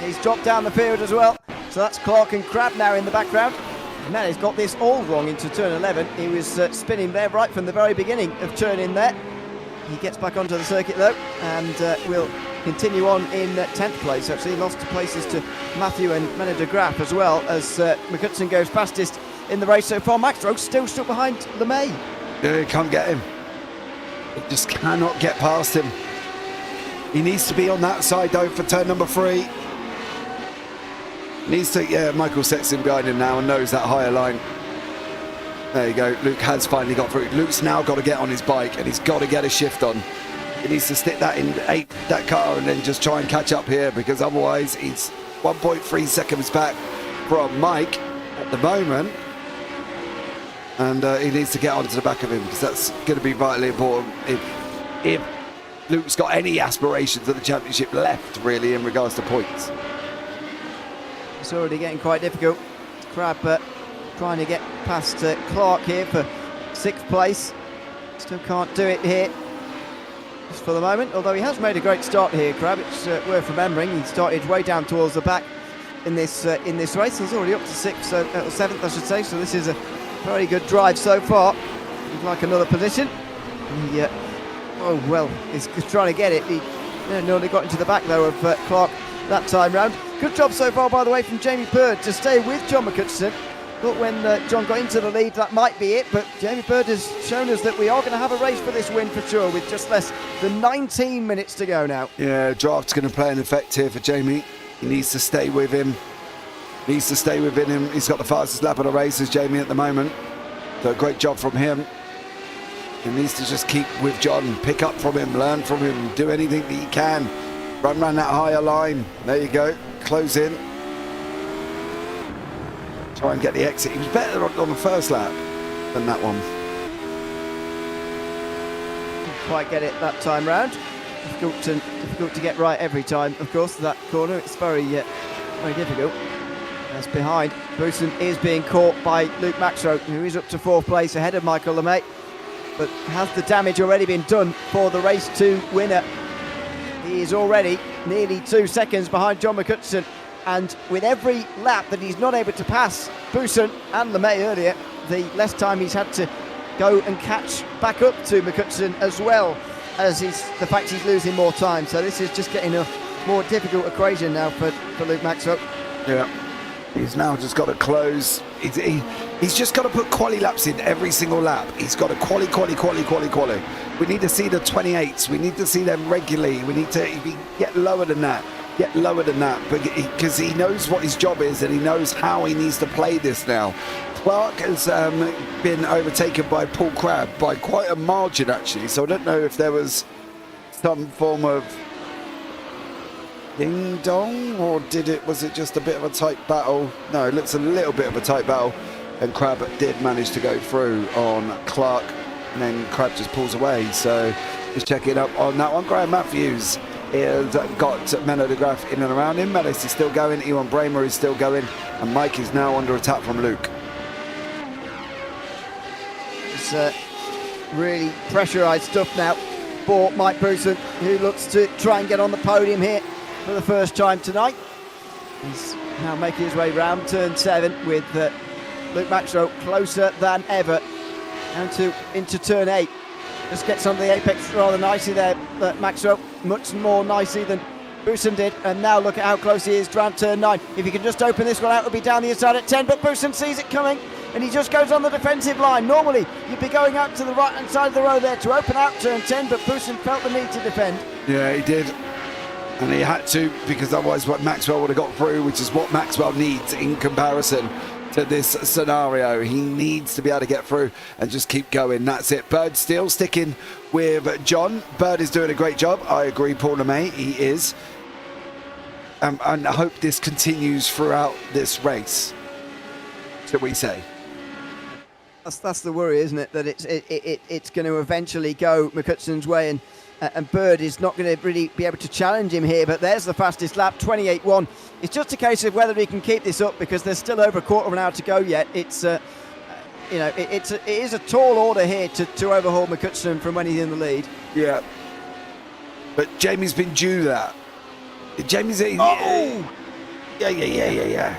He's dropped down the field as well. So that's Clark and Crabb now in the background. Mellis got this all wrong into turn 11. He was spinning there right from the very beginning of turn in there. He gets back onto the circuit though, and will continue on in 10th place. Actually lost places to Matthew and Menno de Graaf as well, as McCutcheon goes fastest in the race so far. Max Rowe still stuck behind LeMay. Yeah, he can't get him. He just cannot get past him. He needs to be on that side though for turn number 3. Needs to, yeah, Michael sets him behind him now and knows that higher line. There you go, Luke has finally got through. Luke's now got to get on his bike and he's got to get a shift on. He needs to stick that in that car and then just try and catch up here, because otherwise he's 1.3 seconds back from Mike at the moment. And he needs to get onto the back of him, because that's going to be vitally important if Luke's got any aspirations at the championship left, really, in regards to points. It's already getting quite difficult. Crab trying to get past Clark here for 6th place. Still can't do it here just for the moment, although he has made a great start here, Crab. It's worth remembering he started way down towards the back in this race. He's already up to 6th, or 7th I should say, so this is a very good drive so far. He'd like another position. He's trying to get it. He nearly got into the back though of Clark that time round. Good job so far, by the way, from Jamie Bird to stay with John McCutcheon. Thought when John got into the lead that might be it, but Jamie Bird has shown us that we are going to have a race for this win for sure, with just less than 19 minutes to go now. Yeah, draft's going to play an effect here for Jamie. He needs to stay with him. He's got the fastest lap of the race as Jamie at the moment. So a great job from him. He needs to just keep with John, pick up from him, learn from him, do anything that he can. Run that higher line. There you go. Close in. Try and get the exit. He was better on the first lap than that one. Didn't quite get it that time round. Difficult to get right every time, of course, that corner. It's very difficult. As behind, Bruson is being caught by Luke Maxrow, who is up to 4th place ahead of Michael LeMay. But has the damage already been done for the race 2 winner? He is already nearly 2 seconds behind John McCutcheon, and with every lap that he's not able to pass Bruson and LeMay earlier, the less time he's had to go and catch back up to McCutcheon, as well as the fact he's losing more time. So this is just getting a more difficult equation now for Luke Maxrow. Yeah. He's now just got to close. He's just got to put quali laps in every single lap. He's got to quali. We need to see the 28s. We need to see them regularly. We need to get lower than that. But because he knows what his job is and he knows how he needs to play this now. Clark has been overtaken by Paul Crabb by quite a margin, actually. So I don't know if there was some form of ding dong, or was it just a bit of a tight battle? No, it looks a little bit of a tight battle, and Crabb did manage to go through on Clark, and then Crabb just pulls away. So just checking up on that one. Graham Matthews has got Menno de Graaf in and around him. Melis is still going, Ewan Bramer is still going, and Mike is now under attack from Luke. It's really pressurised stuff now for Mike Bruson, who looks to try and get on the podium here for the first time tonight. He's now making his way round turn 7 with Luke Maxrow closer than ever down into turn 8. Just gets on the apex rather nicely there, Maxrow, much more nicely than Bruson did, and now look at how close he is round turn 9. If he can just open this one out, it'll be down the inside at 10, but Bruson sees it coming and he just goes on the defensive line. Normally you'd be going out to the right hand side of the road there to open out turn 10, but Bruson felt the need to defend. Yeah, he did. And he had to, because otherwise what Maxwell would have got through, which is what Maxwell needs in comparison to this scenario. He needs to be able to get through and just keep going. That's it. Bird still sticking with John. Bird is doing a great job. I agree, Paul LeMay, he is. And I hope this continues throughout this race, shall we say. That's the worry, isn't it? That it's going to eventually go McCutcheon's way, and Bird is not going to really be able to challenge him here. But there's the fastest lap, 28.1. It's just a case of whether he can keep this up, because there's still over a quarter of an hour to go yet. It is a tall order here to overhaul McCutcheon from when he's in the lead. Yeah, but Jamie's been due that. Yeah.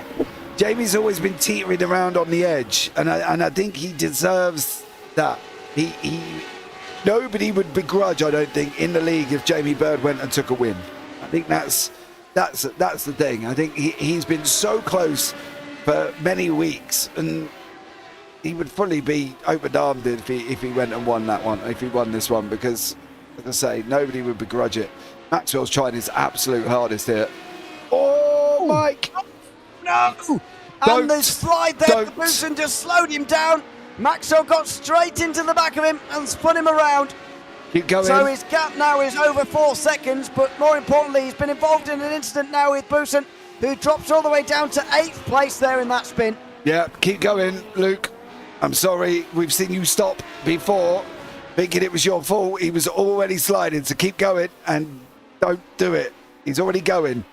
Jamie's always been teetering around on the edge, and I think he deserves that. Nobody would begrudge, I don't think, in the league if Jamie Bird went and took a win. I think that's the thing. I think he's been so close for many weeks, and he would fully be open-armed if he went and won that one, if he won this one, because, like I say, nobody would begrudge it. Maxwell's trying his absolute hardest here. Oh, Mike! No! And the slide there, Bruson just slowed him down. Maxwell got straight into the back of him and spun him around. Keep going. So his gap now is over 4 seconds, but more importantly, he's been involved in an incident now with Bruson, who drops all the way down to 8th place there in that spin. Yeah, keep going, Luke. I'm sorry, we've seen you stop before, thinking it was your fault. He was already sliding, so keep going and don't do it. He's already going.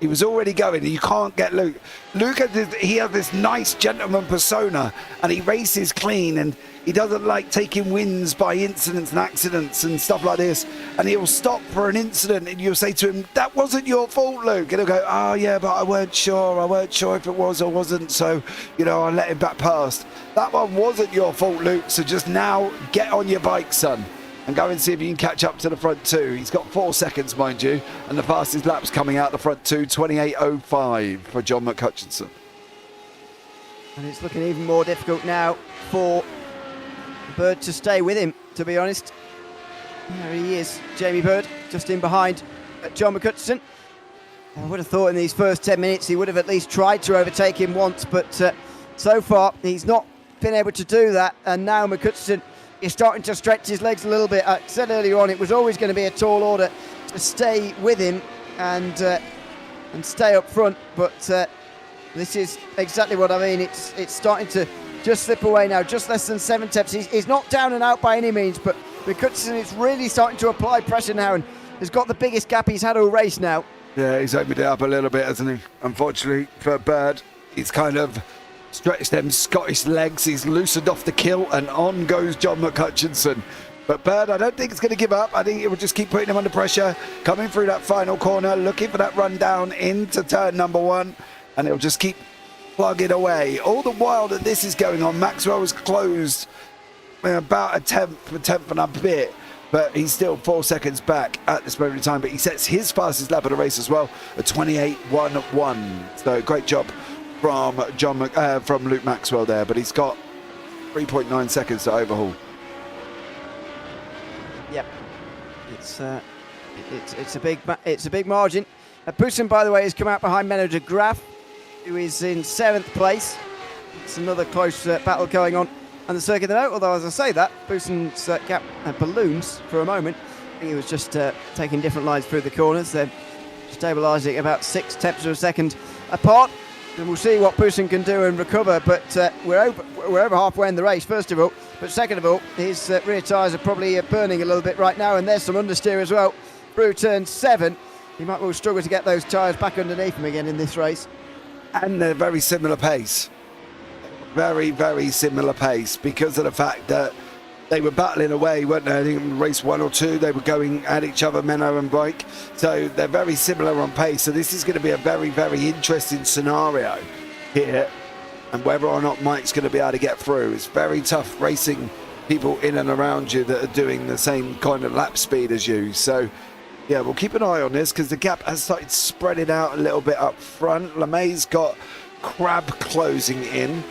He was already going. You can't get Luke. Luke he has this nice gentleman persona, and he races clean, and he doesn't like taking wins by incidents and accidents and stuff like this. And he'll stop for an incident, and you'll say to him, "That wasn't your fault, Luke." And he'll go, "Oh yeah, but I weren't sure. I weren't sure if it was or wasn't. So, I let him back past. That one wasn't your fault, Luke. So just now get on your bike, son, and go and see if you can catch up to the front two." He's got 4 seconds, mind you, and the fastest lap's coming out the front two, 28.05 for John McCutcheon. And it's looking even more difficult now for Bird to stay with him, to be honest. There he is, Jamie Bird, just in behind John McCutcheon. I would have thought in these first 10 minutes he would have at least tried to overtake him once, but so far he's not been able to do that. And now McCutcheon is starting to stretch his legs a little bit. I said earlier on it was always going to be a tall order to stay with him and stay up front, but this is exactly what I mean. It's starting to just slip away now, just less than 7 steps. He's not down and out by any means, but McCutcheon is really starting to apply pressure now and has got the biggest gap he's had all race now. Yeah, he's opened it up a little bit, hasn't he? Unfortunately for Bird, he's kind of stretched them Scottish legs. He's loosened off the kilt, and on goes John McCutcheon. But Bird, I don't think it's going to give up. I think it will just keep putting him under pressure, coming through that final corner, looking for that run down into turn number 1, and it'll just keep plugging away. All the while that this is going on, Maxwell was closed about a tenth and a bit, but he's still 4 seconds back at this moment in time. But he sets his fastest lap of the race as well, a 28.11. So great job from from Luke Maxwell there, but he's got 3.9 seconds to overhaul. Yep, it's a big margin. Poussin, by the way, has come out behind Menno de Graaf, who is in 7th place. It's another close battle going on the circuit of the note, although as I say that, Poussin's gap balloons for a moment. I think he was just taking different lines through the corners. They're stabilising about 6 tenths of a second apart. And we'll see what Poussin can do and recover, but we're over halfway in the race, first of all. But second of all, his rear tyres are probably burning a little bit right now, and there's some understeer as well through turn 7. He might well struggle to get those tyres back underneath him again in this race. And they're very similar pace. Very, very similar pace, because of the fact that they were battling away, weren't they? I think in race 1 or 2, they were going at each other, Menno and Bike. So they're very similar on pace. So this is going to be a very, very interesting scenario here. And whether or not Mike's going to be able to get through. It's very tough racing people in and around you that are doing the same kind of lap speed as you. So, yeah, we'll keep an eye on this, because the gap has started spreading out a little bit up front. LeMay's got Crab closing in,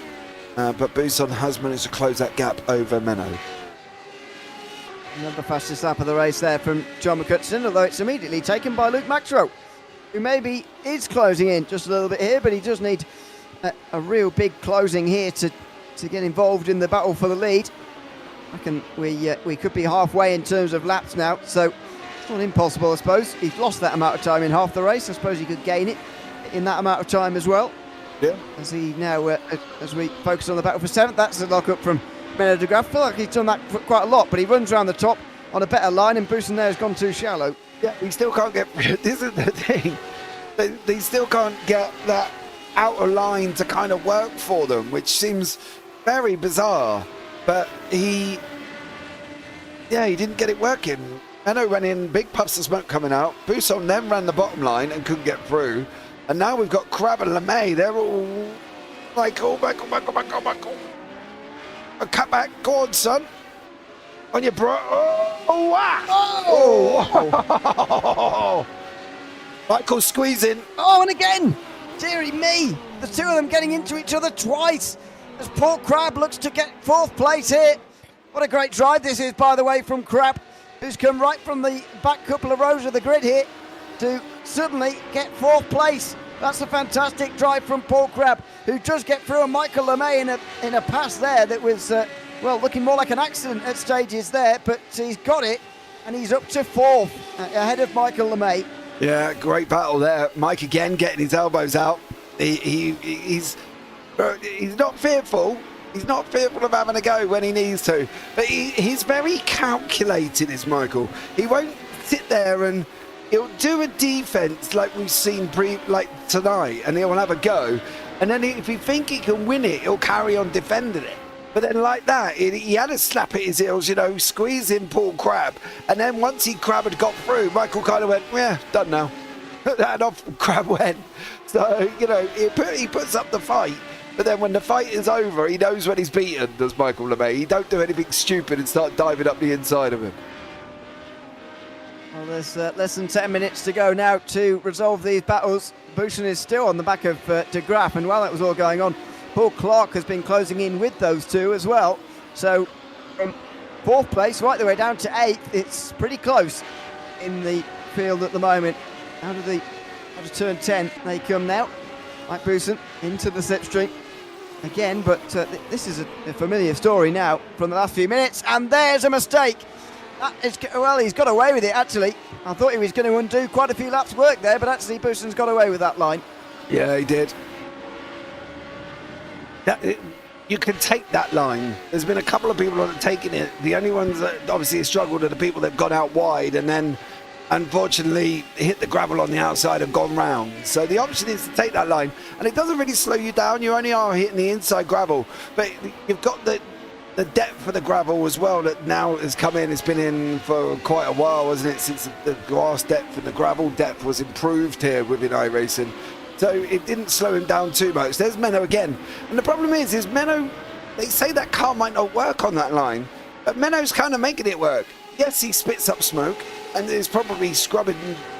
but Buson has managed to close that gap over Menno. Another fastest lap of the race there from John McCutcheon, although it's immediately taken by Luke Maxwell, who maybe is closing in just a little bit here, but he does need a real big closing here to get involved in the battle for the lead. I reckon we could be halfway in terms of laps now, so it's not impossible, I suppose. He's lost that amount of time in half the race. I suppose he could gain it in that amount of time as well. Yeah. As he now, as we focus on the battle for 7th, that's the lock up from Menno de Graaf. I feel like he's done that for quite a lot, but he runs around the top on a better line, and Poussin there has gone too shallow. Yeah, he still can't get. This is the thing. They still can't get that outer line to kind of work for them, which seems very bizarre. But he didn't get it working. Menno ran in, big puffs of smoke coming out. Poussin then ran the bottom line and couldn't get through. And now we've got Crab and LeMay. They're all like, oh back. A cut back. Go on, son. On your bro. Oh, wow. Oh. Michael squeezing. Oh, and again. Dearie me. The two of them getting into each other twice. As Paul Crab looks to get 4th place here. What a great drive this is, by the way, from Crab, who's come right from the back couple of rows of the grid here to suddenly get 4th place. That's a fantastic drive from Paul Crab, who does get through a Michael LeMay in a pass there that was, looking more like an accident at stages there, but he's got it, and he's up to 4th, ahead of Michael LeMay. Yeah, great battle there. Mike again getting his elbows out. He's He's not fearful. He's not fearful of having a go when he needs to. But he's very calculated, is Michael. He won't sit there and he'll do a defence like we've seen like tonight, and he'll have a go. And then if he think he can win it, he'll carry on defending it. But then like that, he had a slap at his heels, you know, squeezing Paul Crabb. And then once Crabb had got through, Michael kind of went, yeah, done now. And off Crabb went. So, you know, he puts up the fight. But then when the fight is over, he knows when he's beaten, does Michael LeMay. He don't do anything stupid and start diving up the inside of him. Well, there's less than 10 minutes to go now to resolve these battles. Buesson is still on the back of De Graaf, and while that was all going on, Paul Clark has been closing in with those two as well. So from 4th place right the way down to 8th, it's pretty close in the field at the moment. Out of turn 10 they come now. Mike Buesson into the slipstream again, but this is a familiar story now from the last few minutes, and there's a mistake. Well, he's got away with it, actually. I thought he was going to undo quite a few laps work there, but actually Buesson's got away with that line. Yeah, he did. You can take that line. There's been a couple of people that have taken it. The only ones that obviously have struggled are the people that have gone out wide and then unfortunately hit the gravel on the outside and gone round. So the option is to take that line, and it doesn't really slow you down. You only are hitting the inside gravel, but you've got the depth for the gravel as well that now has come in. It's been in for quite a while, hasn't it, since the grass depth and the gravel depth was improved here within iRacing. So it didn't slow him down too much. There's Menno again. And the problem is Menno, they say that car might not work on that line, but Menno's kind of making it work. Yes, he spits up smoke and is probably scrubbing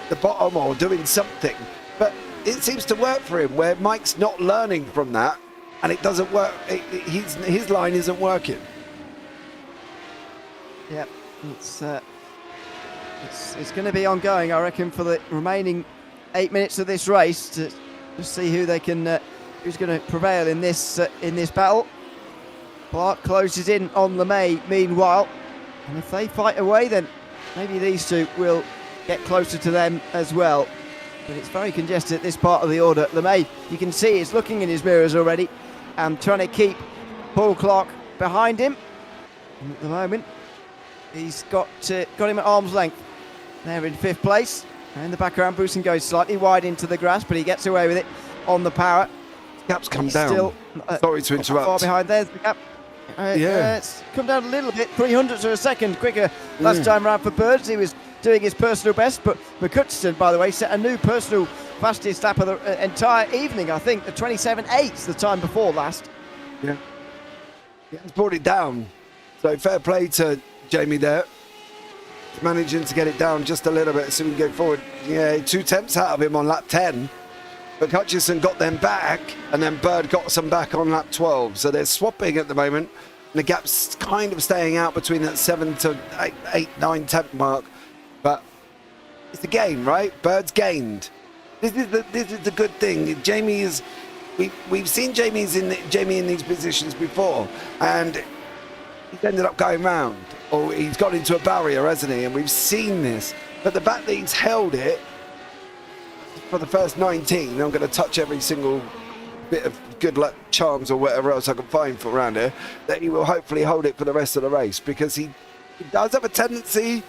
the bottom or doing something, but it seems to work for him, where Mike's not learning from that, and it doesn't work. His line isn't working. Yep, it's going to be ongoing, I reckon, for the remaining 8 minutes of this race to just see who they can, who's going to prevail in this battle. Clark closes in on LeMay meanwhile, and if they fight away, then maybe these two will get closer to them as well. But it's very congested at this part of the order. LeMay, you can see, is looking in his mirrors already and trying to keep Paul Clark behind him. And at the moment, he's got him at arm's length. They're in 5th place. And in the background, Buesson goes slightly wide into the grass, but he gets away with it on the power. Gap's come down. Still, sorry to interrupt. Far behind. There's the gap. It's come down a little bit, 300ths of a second quicker last time round for Birds. He was doing his personal best, but McCutcheon, by the way, set a new personal fastest lap of the entire evening, I think, the 27.8 the time before last. Yeah. He has brought it down. So fair play to Jamie there. Managing to get it down just a little bit so we can go forward. Yeah, 2 attempts out of him on lap 10. But Hutchison got them back, and then Bird got some back on lap 12. So they're swapping at the moment. And the gap's kind of staying out between that 7 to 8, 9 temp mark. But it's a gain, right? Bird's gained. This is the good thing. Jamie is. We've seen Jamie in these positions before, and he's ended up going round, or he's got into a barrier, hasn't he? And we've seen this. But the fact that he's held it for the first 19, I'm going to touch every single bit of good luck charms or whatever else I can find for around here, that he will hopefully hold it for the rest of the race, because he does have a tendency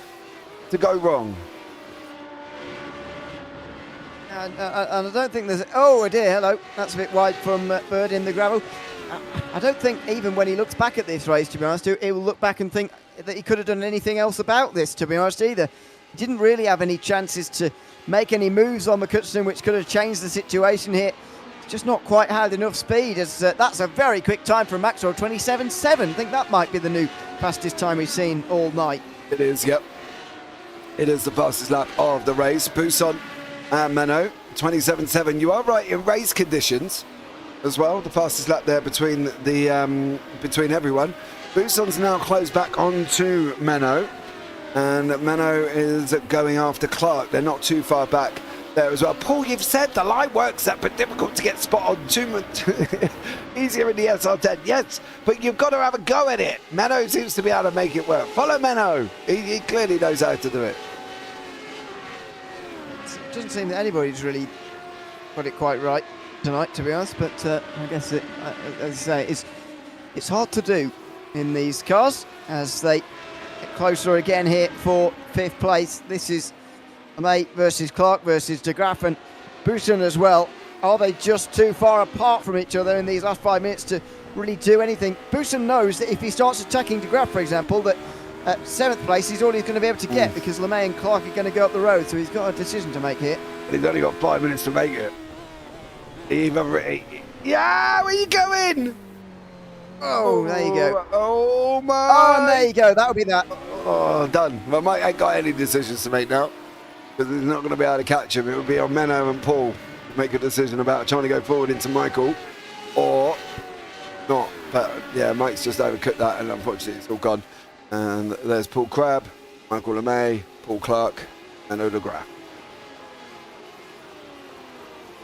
to go wrong. And I don't think there's... Oh, dear, hello. That's a bit wide from Bird in the gravel. I don't think even when he looks back at this race, to be honest, he will look back and think that he could have done anything else about this, to be honest, either. He didn't really have any chances to make any moves on McCutcheon, which could have changed the situation here. Just not quite had enough speed, as that's a very quick time from Maxwell, 27.7. I think that might be the new fastest time we've seen all night. It is, yep. It is the fastest lap of the race. Buesson and Menno, 27.7. You are right, in race conditions as well, the fastest lap there between everyone. Buesson's now closed back onto Menno, and Menno is going after Clark. They're not too far back there as well. Paul, you've said the line works that, but difficult to get spot on. Too much easier in the SR10, yes, but you've got to have a go at it. Menno seems to be able to make it work. Follow Menno. He clearly knows how to do it. It doesn't seem that anybody's really got it quite right. tonight, to be honest. But I guess, as I say, it's hard to do in these cars as they get closer again here for 5th place. This is LeMay versus Clark versus De Graaf and Boutsen as well. Are they just too far apart from each other in these last 5 minutes to really do anything? Boutsen knows that if he starts attacking De Graaf, for example, that at 7th place he's all he's going to be able to get because LeMay and Clark are going to go up the road, so he's got a decision to make here. He's only got 5 minutes to make it. Yeah, where you going? Oh, there you go. Oh, my. Oh, and there you go. That'll be that. Oh, done. Well, Mike ain't got any decisions to make now because he's not going to be able to catch him. It would be on Menno and Paul to make a decision about trying to go forward into Michael or not. But, yeah, Mike's just overcooked that, and unfortunately it's all gone. And there's Paul Crabb, Michael LeMay, Paul Clark, and De Graaf.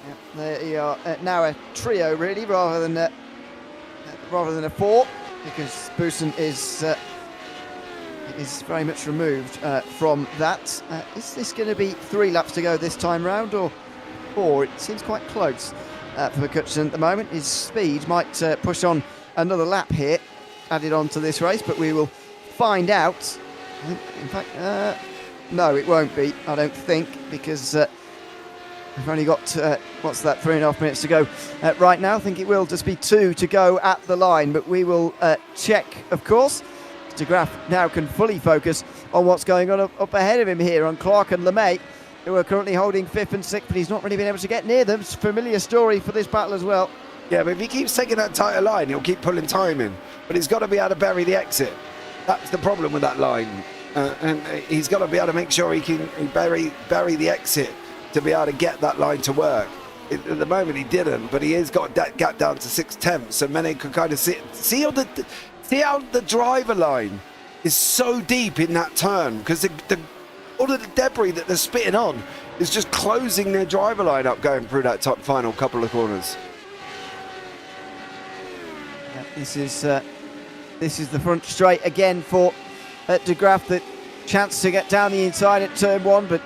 Yeah, there you are. Now a trio, really, rather than a 4, because Boutsen is very much removed from that. Is this going to be 3 laps to go this time round, or 4? It seems quite close for McCutcheon at the moment. His speed might push on another lap here, added on to this race, but we will find out. In fact, no, it won't be, I don't think, because we've only got, 3.5 minutes to go right now. I think it will just be 2 to go at the line, but we will check, of course. De Graaf now can fully focus on what's going on up ahead of him here on Clark and LeMay, who are currently holding 5th and 6th, but he's not really been able to get near them. It's a familiar story for this battle as well. Yeah, but if he keeps taking that tighter line, he'll keep pulling time in. But he's got to be able to bury the exit. That's the problem with that line. And he's got to be able to make sure he can bury the exit to be able to get that line to work. At the moment he didn't, but he has got that gap down to 6/10, so Mene can kind of see how the driver line is so deep in that turn, because all of the debris that they're spitting on is just closing their driver line up going through that top final couple of corners. Yeah, this is the front straight again for De Graaf. The chance to get down the inside at turn 1, but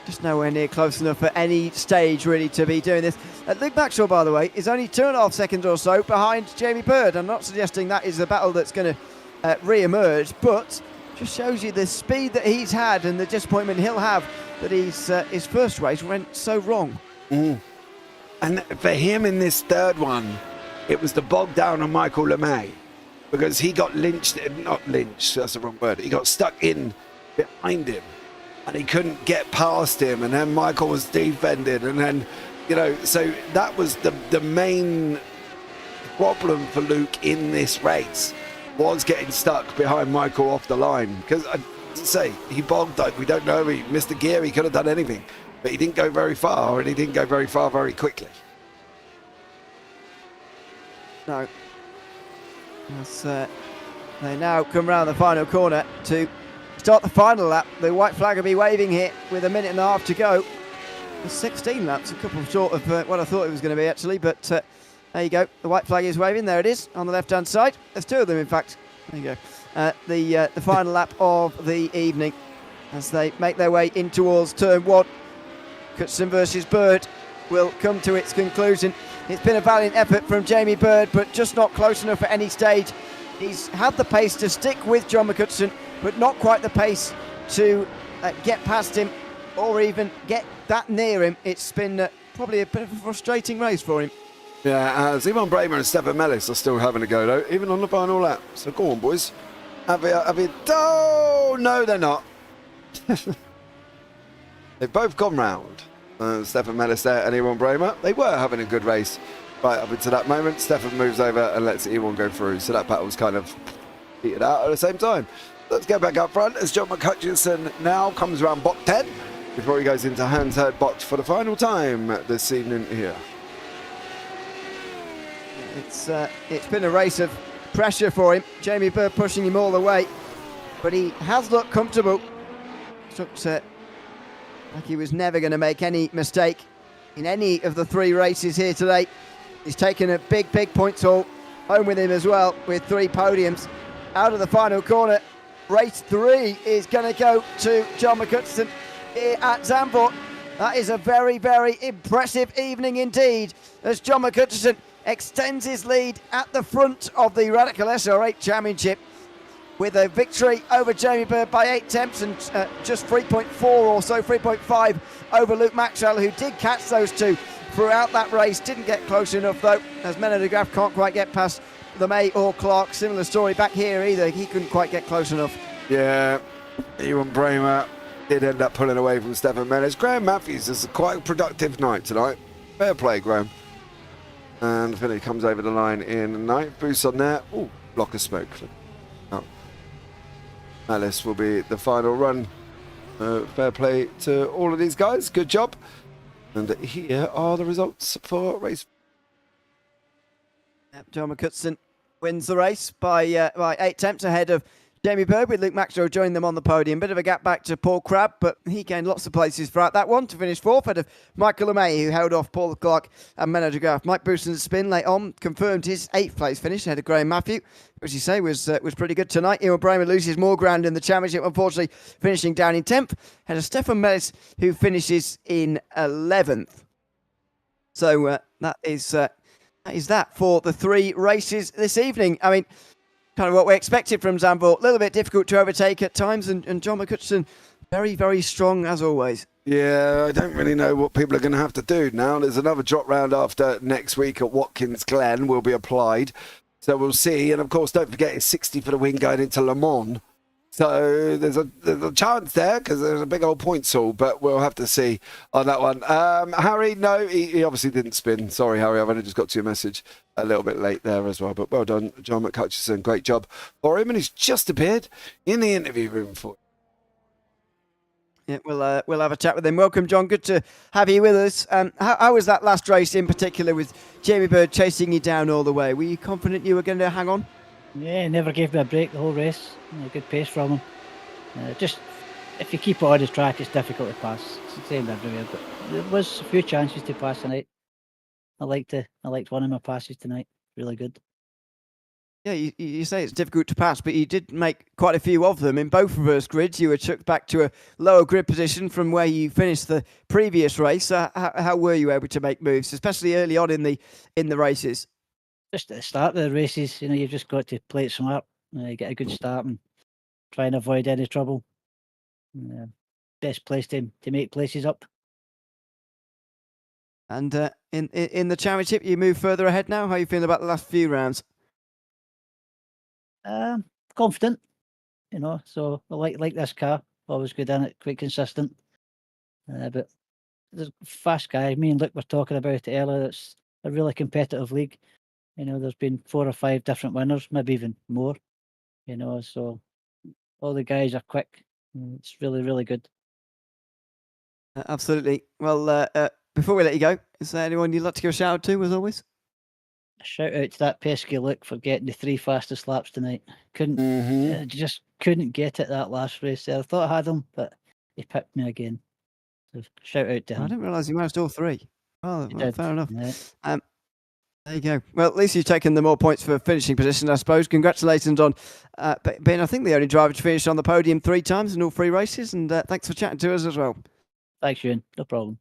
just nowhere near close enough at any stage really to be doing this. Luke Maxwell, by the way, is only 2.5 seconds or so behind Jamie Bird. I'm not suggesting that is the battle that's going to re-emerge, but just shows you the speed that he's had and the disappointment he'll have that his first race went so wrong. And for him in this third one, it was the bog down on Michael LeMay, because he got not lynched, that's the wrong word, he got stuck in behind him and he couldn't get past him, and then Michael was defended, and then, so that was the main problem for Luke in this race, was getting stuck behind Michael off the line, because I say he bogged, like, we don't know, he missed the gear, he could have done anything, but he didn't go very far, and he didn't go very far very quickly. No. As they now come round the final corner to start the final lap. The white flag will be waving here with 1.5 minutes to go. The 16 laps, a couple short of what I thought it was going to be actually, but there you go. The white flag is waving. There it is on the left-hand side. There's 2 of them, in fact. There you go. The final lap of the evening as they make their way in towards turn 1. Cutson versus Bird will come to its conclusion. It's been a valiant effort from Jamie Bird, but just not close enough at any stage. He's had the pace to stick with John McCutcheon, but not quite the pace to get past him or even get that near him. It's been probably a bit of a frustrating race for him. Yeah, Ewan Bramer and Stefan Mellis are still having a go, though, even on the final lap. So go on, boys. Oh, no, they're not. They've both gone round. Stefan Mellis there and Ewan Bramer. They were having a good race right up until that moment. Stefan moves over and lets Ewan go through. So that battle's kind of heated out at the same time. Let's go back up front as John McCutcheon now comes around box 10 before he goes into Hans-Herd box for the final time this evening here. It's been a race of pressure for him. Jamie Bird pushing him all the way, but he has looked comfortable. Looked like he was never going to make any mistake in any of the 3 races here today. He's taken a big points haul home with him as well, with 3 podiums. Out of the final corner, race 3 is going to go to John McCutcheon here at Zandvoort. That is a very, very impressive evening indeed, as John McHutchison extends his lead at the front of the Radical SR8 Championship with a victory over Jamie Bird by 8 attempts and just 3.4 or so, 3.5 over Luke Maxwell, who did catch those two throughout that race. Didn't get close enough though, as Menno de Graaf can't quite get past LeMay or Clark. Similar story back here either, he couldn't quite get close enough. Yeah, Ewan Bramer did end up pulling away from Stefan Mendes. Graham Matthews has quite a productive night tonight. Fair play, Graham. And Finley comes over the line in ninth. Boost on there. Ooh, block of smoke. Oh. Alice will be the final run. Fair play to all of these guys. Good job. And here are the results for race. John McHutchison wins the race by 8 attempts ahead of Jamie Bird, with Luke Maxwell joining them on the podium. Bit of a gap back to Paul Crabb, but he gained lots of places throughout that one to finish fourth, ahead of Michael LeMay, who held off Paul Clark and Menno de Graaf. Mike Booston's spin late on confirmed his 8th place finish ahead of Graham Matthew, which you say was pretty good tonight. Ewan Bramer loses more ground in the championship, unfortunately finishing down in 10th, ahead of Stefan Mendes, who finishes in 11th. So that is that for the 3 races this evening. I mean, kind of what we expected from Zandvoort. A little bit difficult to overtake at times, and John McHutchison very, very strong as always. Yeah, I don't really know what people are going to have to do now. There's another drop round after next week at Watkins Glen will be applied. So we'll see. And of course, don't forget it's 60 for the win going into Le Mans. So there's a chance there because there's a big old points haul, but we'll have to see on that one. Harry, no, he obviously didn't spin. Sorry, Harry, I've only just got to your message a little bit late there as well. But well done, John McHutchison. Great job for him. And he's just appeared in the interview room for you. Yeah, we'll have a chat with him. Welcome, John. Good to have you with us. How was that last race in particular with Jamie Bird chasing you down all the way? Were you confident you were going to hang on? Yeah, he never gave me a break the whole race. Good pace from him. Just if you keep it on the track, it's difficult to pass. It's the same everywhere, but there was a few chances to pass tonight. I liked one of my passes tonight. Really good. Yeah, you say it's difficult to pass, but you did make quite a few of them in both reverse grids. You were chucked back to a lower grid position from where you finished the previous race. How were you able to make moves, especially early on in the races? Just at the start of the races, you've just got to play it smart, get a good start and try and avoid any trouble. Best place to make places up. And in the championship, you move further ahead now. How are you feeling about the last few rounds? Confident, so I like this car. Always good in it, quite consistent. But there's a fast guy. Me and Luke were talking about it earlier. It's a really competitive league. There's been 4 or 5 different winners, maybe even more. So all the guys are quick. It's really, really good. Absolutely. Well, before we let you go, is there anyone you'd like to give a shout out to, as always? A shout out to that pesky Luke for getting the 3 fastest laps tonight. Just couldn't get it that last race there. I thought I had him, but he pipped me again. So shout out to him. I didn't realise he managed all 3. Oh, well, fair enough. Yeah. There you go. Well, at least you've taken the more points for finishing position, I suppose. Congratulations on being, I think, the only driver to finish on the podium 3 times in all 3 races. And thanks for chatting to us as well. Thanks, Ewan. No problem.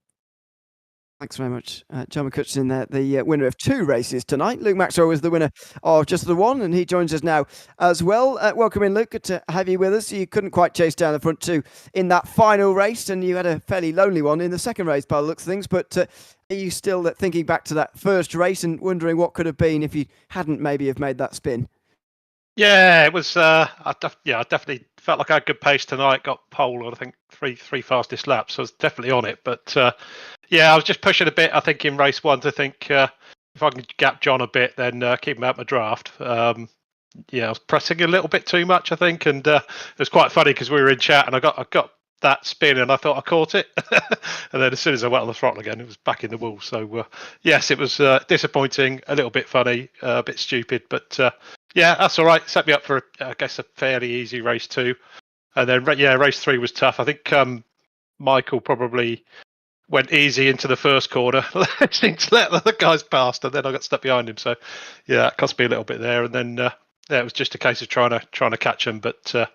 Thanks very much. John McHutchison there, the winner of 2 races tonight. Luke Maxwell was the winner of just the 1, and he joins us now as well. Welcome in, Luke. Good to have you with us. You couldn't quite chase down the front 2 in that final race, and you had a fairly lonely one in the second race by the looks of things. But are you still thinking back to that first race and wondering what could have been if you hadn't maybe have made that spin? Yeah, it was. I definitely felt like I had good pace tonight. Got pole on, I think, three fastest laps. So I was definitely on it. But I was just pushing a bit. I think in race 1 to think if I can gap John a bit, then keep him out my draft. I was pressing a little bit too much, I think, and it was quite funny because we were in chat and I got that spin and I thought I caught it, and then as soon as I went on the throttle again, it was back in the wall. So yes, it was disappointing, a little bit funny, a bit stupid, but that's all right. Set me up for I guess a fairly easy race 2, and then race 3 was tough. I think Michael probably went easy into the first corner, seemed to let the guys past, and then I got stuck behind him. So it cost me a little bit there, and then it was just a case of trying to catch him, but.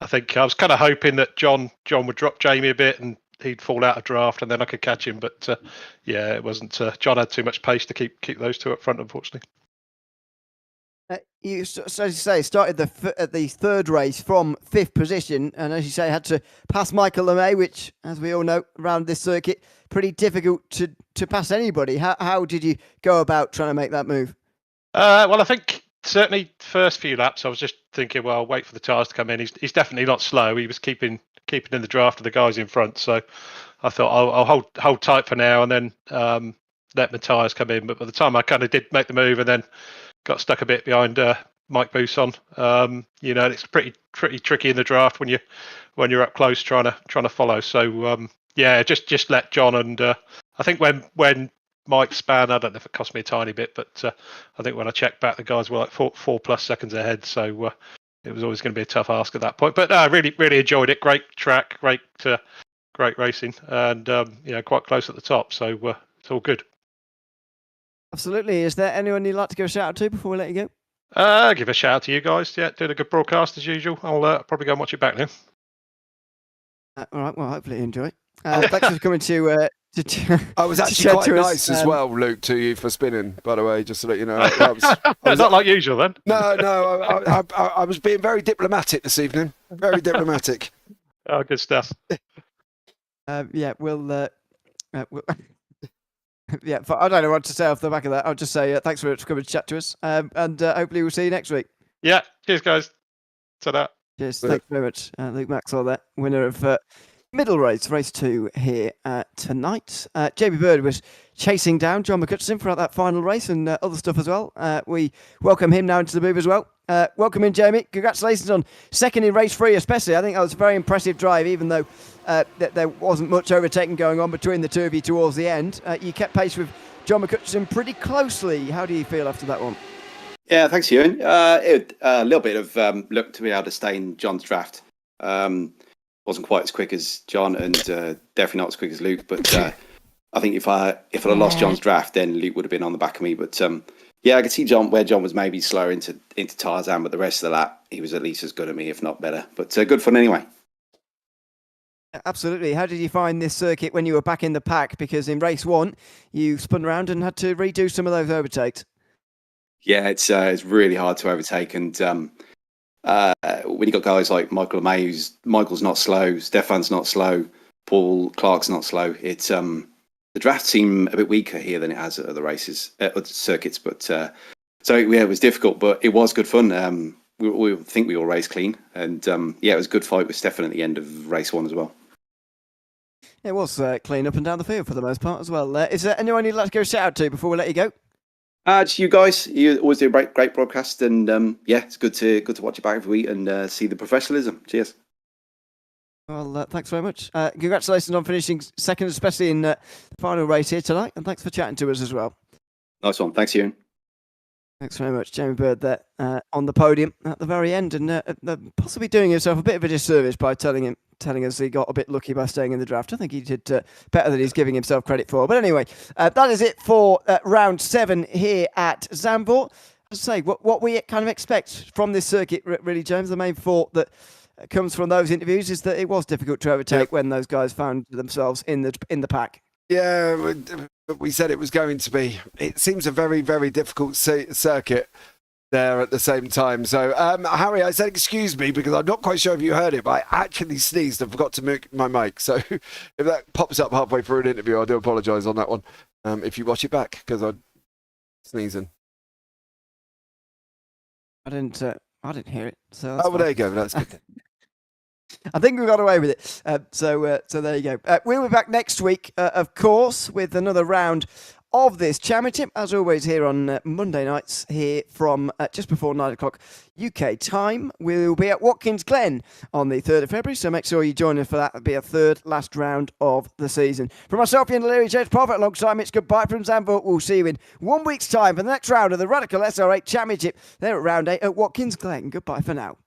I think I was kind of hoping that John would drop Jamie a bit and he'd fall out of draft and then I could catch him. But yeah, it wasn't. John had too much pace to keep those two up front, unfortunately. You, so as you say, started the third race from 5th position, and as you say, had to pass Michael LeMay, which, as we all know, around this circuit, pretty difficult to pass anybody. How did you go about trying to make that move? Well, I think certainly first few laps, I was just thinking, well, wait for the tyres to come in. He's definitely not slow. He was keeping in the draft of the guys in front, so I thought I'll hold tight for now and then let the tyres come in. But by the time I kind of did make the move and then got stuck a bit behind Mike Bousson. It's pretty tricky in the draft when you're up close trying to follow. So just let John and I think when Mike span, I don't know if it cost me a tiny bit, but I think when I checked back, the guys were like 4+ seconds ahead. So it was always going to be a tough ask at that point. But I really enjoyed it. Great track, great racing, and quite close at the top. So it's all good. Absolutely. Is there anyone you'd like to give a shout out to before we let you go? Give a shout out to you guys. Yeah, doing a good broadcast as usual. I'll probably go and watch it back now. All right. Well, hopefully you enjoy. Thanks for coming to I was actually quite nice as well, Luke, to you for spinning, by the way, just to let you know. I was not like usual then. No, I was being very diplomatic this evening. Very diplomatic. Oh, good stuff. We'll yeah, I don't know what to say off the back of that. I'll just say thanks for coming to chat to us, and hopefully we'll see you next week. Yeah, cheers, guys. Ta-da. Cheers, thanks very much. Luke Maxwell there, winner of middle race 2 here tonight. JP Bird was chasing down John McCutcheon throughout that final race and other stuff as well. We welcome him now into the booth as well. Welcome in, Jamie. Congratulations on second in race 3 especially. I think that was a very impressive drive, even though there wasn't much overtaking going on between the two of you towards the end. You kept pace with John McCutcheon pretty closely. How do you feel after that one? Yeah, thanks, Ewan. A little bit of luck to be able to stay in John's draft. Wasn't quite as quick as John, and definitely not as quick as Luke. But I think if I'd have lost John's draft, then Luke would have been on the back of me. But yeah, I could see where John was maybe slower into Tarzan, but the rest of the lap, he was at least as good at me, if not better. But good fun anyway. Absolutely. How did you find this circuit when you were back in the pack? Because in race 1, you spun around and had to redo some of those overtakes. Yeah, it's really hard to overtake, and when you got guys like Michael LeMay, Michael's not slow, Stefan's not slow, Paul Clark's not slow. It's the draft seemed a bit weaker here than it has at other races, other circuits. But so yeah, it was difficult, but it was good fun. We think we all raced clean, and yeah, it was a good fight with Stefan at the end of race 1 as well. It was clean up and down the field for the most part as well. Is there anyone you'd like to go shout out to before we let you go? Just you guys. You always do a great broadcast, and yeah, it's good to watch you back every week and see the professionalism. Cheers. Well, thanks very much. Congratulations on finishing second, especially in the final race here tonight, and thanks for chatting to us as well. Nice one. Thanks, Ewan. Thanks very much, Jamie Bird there on the podium at the very end, and possibly doing himself a bit of a disservice by telling us he got a bit lucky by staying in the draft. I think he did better than he's giving himself credit for. But anyway, that is it for round 7 here at Zandvoort. As I say, what we kind of expect from this circuit, really, James, the main fault that comes from those interviews is that it was difficult to overtake when those guys found themselves in the pack. Yeah, we said it was going to be. It seems a very, very difficult circuit there at the same time. So, Harry, I said excuse me because I'm not quite sure if you heard it, but I actually sneezed and forgot to mute my mic. So if that pops up halfway through an interview, I do apologise on that one. If you watch it back, because I'm sneezing. I didn't hear it. So well, there you go. That's good. I think we got away with it. So there you go. We'll be back next week, of course, with another round of this championship, as always, here on Monday nights, here from just before 9 o'clock UK time. We'll be at Watkins Glen on the 3rd of February, so make sure you join us for that. It'll be a third last round of the season. From myself, Ian Leary, James Parfitt, alongside me, it's goodbye from Zandvoort. We'll see you in 1 week's time for the next round of the Radical SR8 Championship. There at round 8 at Watkins Glen. Goodbye for now.